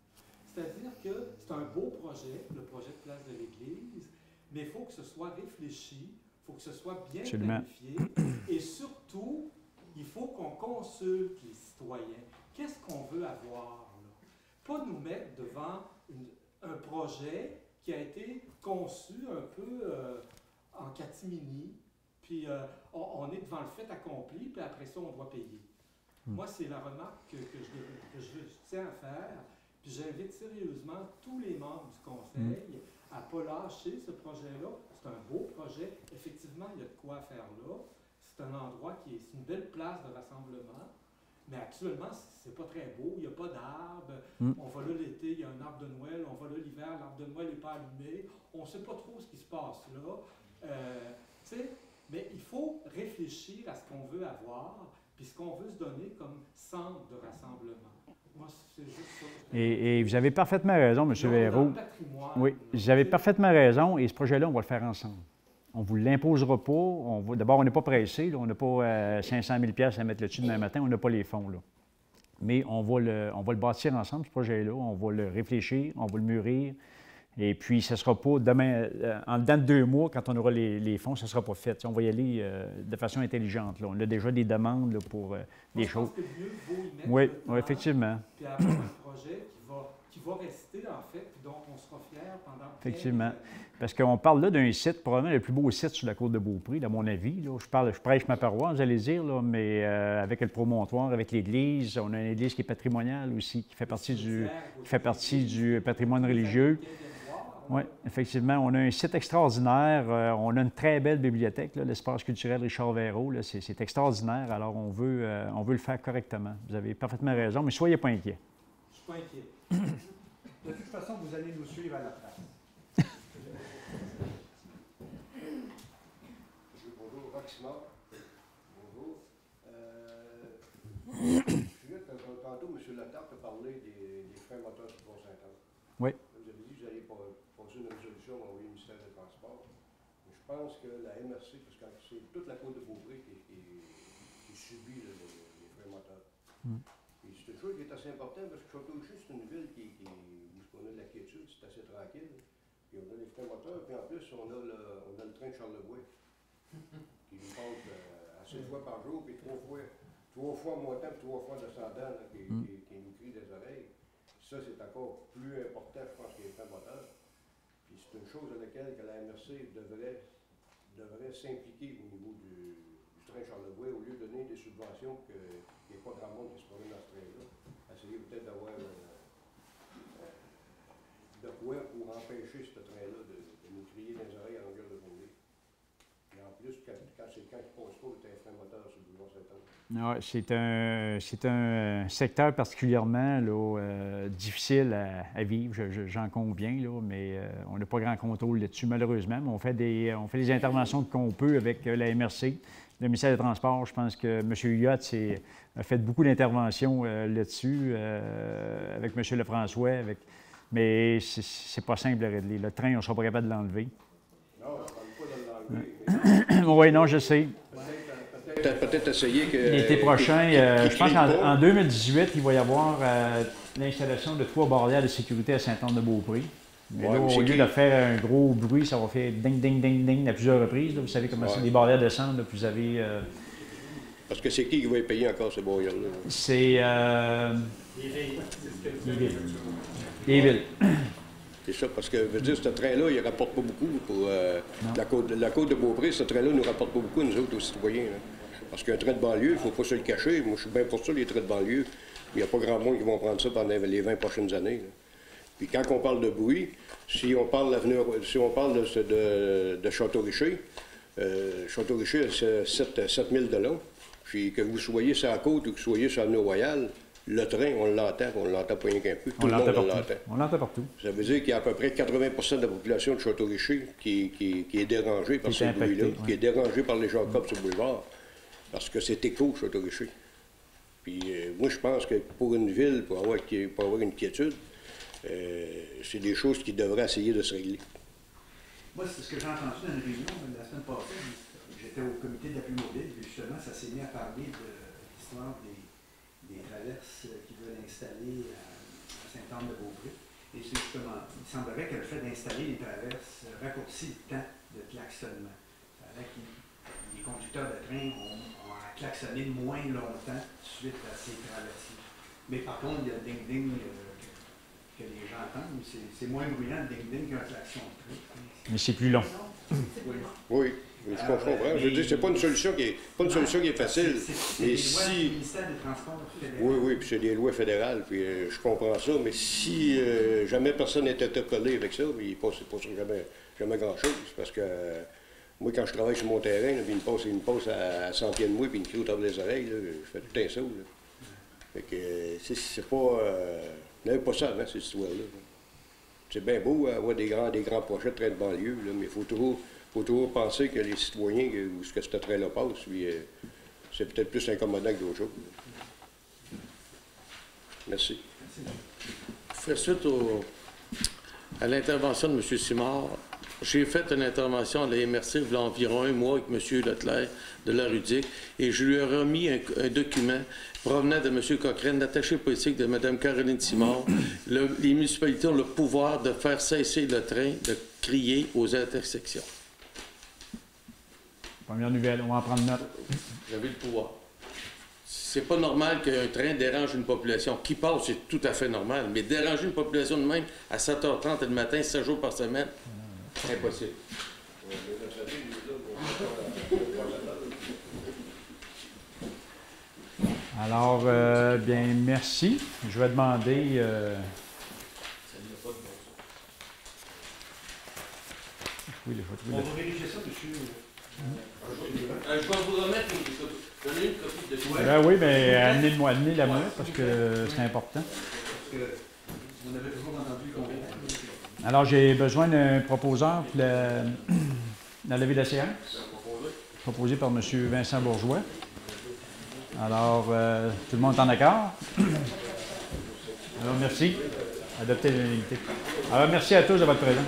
C'est-à-dire que c'est un beau projet, le projet de place de l'Église, mais il faut que ce soit réfléchi, il faut que ce soit bien planifié, et surtout, il faut qu'on consulte les citoyens. Qu'est-ce qu'on veut avoir, là? Pas nous mettre devant un projet qui a été conçu un peu en catimini, puis on est devant le fait accompli, puis après ça, on doit payer. Moi, c'est la remarque que je tiens à faire. Puis j'invite sérieusement tous les membres du conseil à ne pas lâcher ce projet-là. C'est un beau projet. Effectivement, il y a de quoi faire là. C'est un endroit c'est une belle place de rassemblement. Mais actuellement, c'est pas très beau. Il n'y a pas d'arbres. On va là l'été, il y a un arbre de Noël. On va là l'hiver, l'arbre de Noël n'est pas allumé. On ne sait pas trop ce qui se passe là. Mais il faut réfléchir à ce qu'on veut avoir, puis ce qu'on veut se donner comme centre de rassemblement. Moi, c'est juste ça. Et vous avez parfaitement raison, M. Véro. Oui, vous avez parfaitement raison. Et ce projet-là, on va le faire ensemble. On ne vous l'imposera pas. D'abord, on n'est pas pressé. Là. On n'a pas 500 000 $ à mettre là-dessus demain matin. On n'a pas les fonds. Là. Mais on va le bâtir ensemble, ce projet-là. On va le réfléchir, on va le mûrir. Et puis, ce ne sera pas demain, en dedans de 2 mois, quand on aura les fonds, ce ne sera pas fait. On va y aller de façon intelligente. Là. On a déjà des demandes là, pour des choses. Je pense que mieux vaut y mettre oui, le temps, effectivement. Puis avoir un projet qui va rester, en fait, puis dont on sera fiers pendant effectivement. Parce qu'on parle là d'un site, probablement le plus beau site sur la côte de Beaupré, à mon avis. Là. Je prêche ma paroisse, vous allez dire, là, mais avec le promontoire, avec l'église, on a une église qui est patrimoniale aussi, qui fait partie du patrimoine religieux. Oui, effectivement. On a un site extraordinaire. On a une très belle bibliothèque, l'espace culturel Richard Véro. C'est extraordinaire. Alors, on veut le faire correctement. Vous avez parfaitement raison, mais soyez pas inquiets. Je ne suis pas inquiet. De toute façon, vous allez nous suivre à la place. Bonjour, Roxima. Bonjour. Tantôt, M. Latarte a parlé des freins moteurs sur Pont-Saint-Anne. Oui. Vous avez dit que vous allez poser une résolution à envoyer au ministère des Transports. Mais je pense que la MRC, parce que c'est toute la côte de Beaupré qui subit les freins moteurs. Et c'est une chose qui est assez importante parce que Château-Richer, c'est une ville où on a de la quiétude, c'est assez tranquille. Puis on a les freins moteurs, puis en plus, on a le train de Charlevoix qui nous passe assez de fois par jour, puis 3 fois 3 fois montant et 3 fois descendant là, qui nous crie des oreilles. Ça, c'est encore plus important, je pense, que les freins moteurs. Puis c'est une chose à laquelle que la MRC devrait s'impliquer au niveau du train Charlevoix, au lieu de donner des subventions qu'il n'y ait pas grand monde qui se promène dans ce train-là. Essayer peut-être d'avoir de quoi pour empêcher ce train-là de nous crier dans les oreilles à longueur de journée. Et en plus, quand il passe pas, c'est un frein moteur sur le boulevard Saint-Anne. C'est un secteur particulièrement là, difficile à vivre, j'en conviens, là, mais on n'a pas grand contrôle là-dessus, malheureusement. Mais on fait des interventions qu'on peut avec la MRC, le ministère des Transports. Je pense que M. Huot a fait beaucoup d'interventions là-dessus avec M. Lefrançois. Mais c'est pas simple à régler. Le train, on ne sera pas capable de l'enlever. Non, on ne parle pas de l'enlever. Oui, non, je sais. Peut-être essayer que... L'été prochain, je pense qu'en 2018, il va y avoir l'installation de 3 barrières de sécurité à Saint-Anne-de-Beaupré. Mais là, au lieu de faire un gros bruit, ça va faire ding, ding, ding, ding à plusieurs reprises. Là. Vous savez comment c'est des barrières de centre, là, puis vous avez... Parce que c'est qui va y payer encore ces barrières-là? C'est... Les villes. C'est ça, parce que, je veux dire, ce train-là, il ne rapporte pas beaucoup pour la côte de Beaupré. Ce train-là ne nous rapporte pas beaucoup, nous autres, aux citoyens. Là. Parce qu'un train de banlieue, il ne faut pas se le cacher. Moi, je suis bien pour ça, les trains de banlieue. Il n'y a pas grand monde qui vont prendre ça pendant les 20 prochaines années. Là. Puis quand on parle de bruit, si on parle de Château-Richer, Château-Richer, c'est 7000 de long. Puis que vous soyez sur la côte ou que vous soyez sur l'avenue Royale, le train, on l'entend pas rien qu'un peu. Tout le monde l'entend. On l'entend partout. Ça veut dire qu'il y a à peu près 80 de la population de Château-Richer qui est dérangée par ce bruit-là, qui est dérangée par les Jacobs sur le boulevard, parce que c'est écho, Château-Richer. Puis moi, je pense que pour une ville, pour avoir une quiétude, c'est des choses qui devraient essayer de se régler. Moi, c'est ce que j'ai entendu dans une réunion la semaine passée. J'étais au comité d'appui mobile, et justement, ça s'est mis à parler de l'histoire des traverses qu'ils veulent installer à Saint-Anne-de-Beaupré. Et c'est justement, il semblerait que le fait d'installer les traverses raccourcit le temps de klaxonnement. Ça veut dire que les conducteurs de train ont à klaxonner moins longtemps suite à ces traversées. Mais par contre, il y a le ding-ding que les gens entendent. C'est moins bruyant le ding-ding qu'un klaxon de train. Mais c'est plus long. Oui. Je comprends. Je veux dire, c'est pas une solution qui est facile. Mais si... ministère des Transports fédéral. Oui, puis c'est des lois fédérales, puis je comprends ça. Mais si jamais personne n'est interpellé avec ça, il ne passe jamais grand-chose. Parce que moi, quand je travaille sur mon terrain, là, il me passe à 100 pieds de moi, puis il me crie au travers des oreilles. Là, je fais tout un saut. Là. Fait que c'est pas... n'avez pas ça avant, cette histoire-là. C'est bien beau avoir des grands projets de train de banlieue, là, mais il faut toujours penser que les citoyens, où ce que ce train-là passe, puis c'est peut-être plus incommodant que d'autres choses. Merci. Pour faire suite à l'intervention de M. Simard, j'ai fait une intervention à la MRC il y a environ un mois avec M. Leclerc de la Rudique et je lui ai remis un document provenant de M. Cochrane, l'attaché politique de Mme Caroline Simard. Les municipalités ont le pouvoir de faire cesser le train de crier aux intersections. Première nouvelle, on va en prendre note. Vous avez le pouvoir. C'est pas normal qu'un train dérange une population. Qui passe, c'est tout à fait normal. Mais déranger une population de même à 7h30 le matin, 7 jours par semaine, c'est impossible. Alors, bien, merci. Je vais demander... Oui, on va vérifier ça, monsieur. Je vais vous remettre une copie. Donnez une copie de... Ben oui, mais amenez-la moi, parce que c'est important. Parce que vous n'avez toujours entendu combien. Alors, j'ai besoin d'un proposeur pour la levée de la séance. Proposé par M. Vincent Bourgeois. Alors, tout le monde est en accord? Alors, merci. Adopter l'unanimité. Alors, merci à tous de votre présence.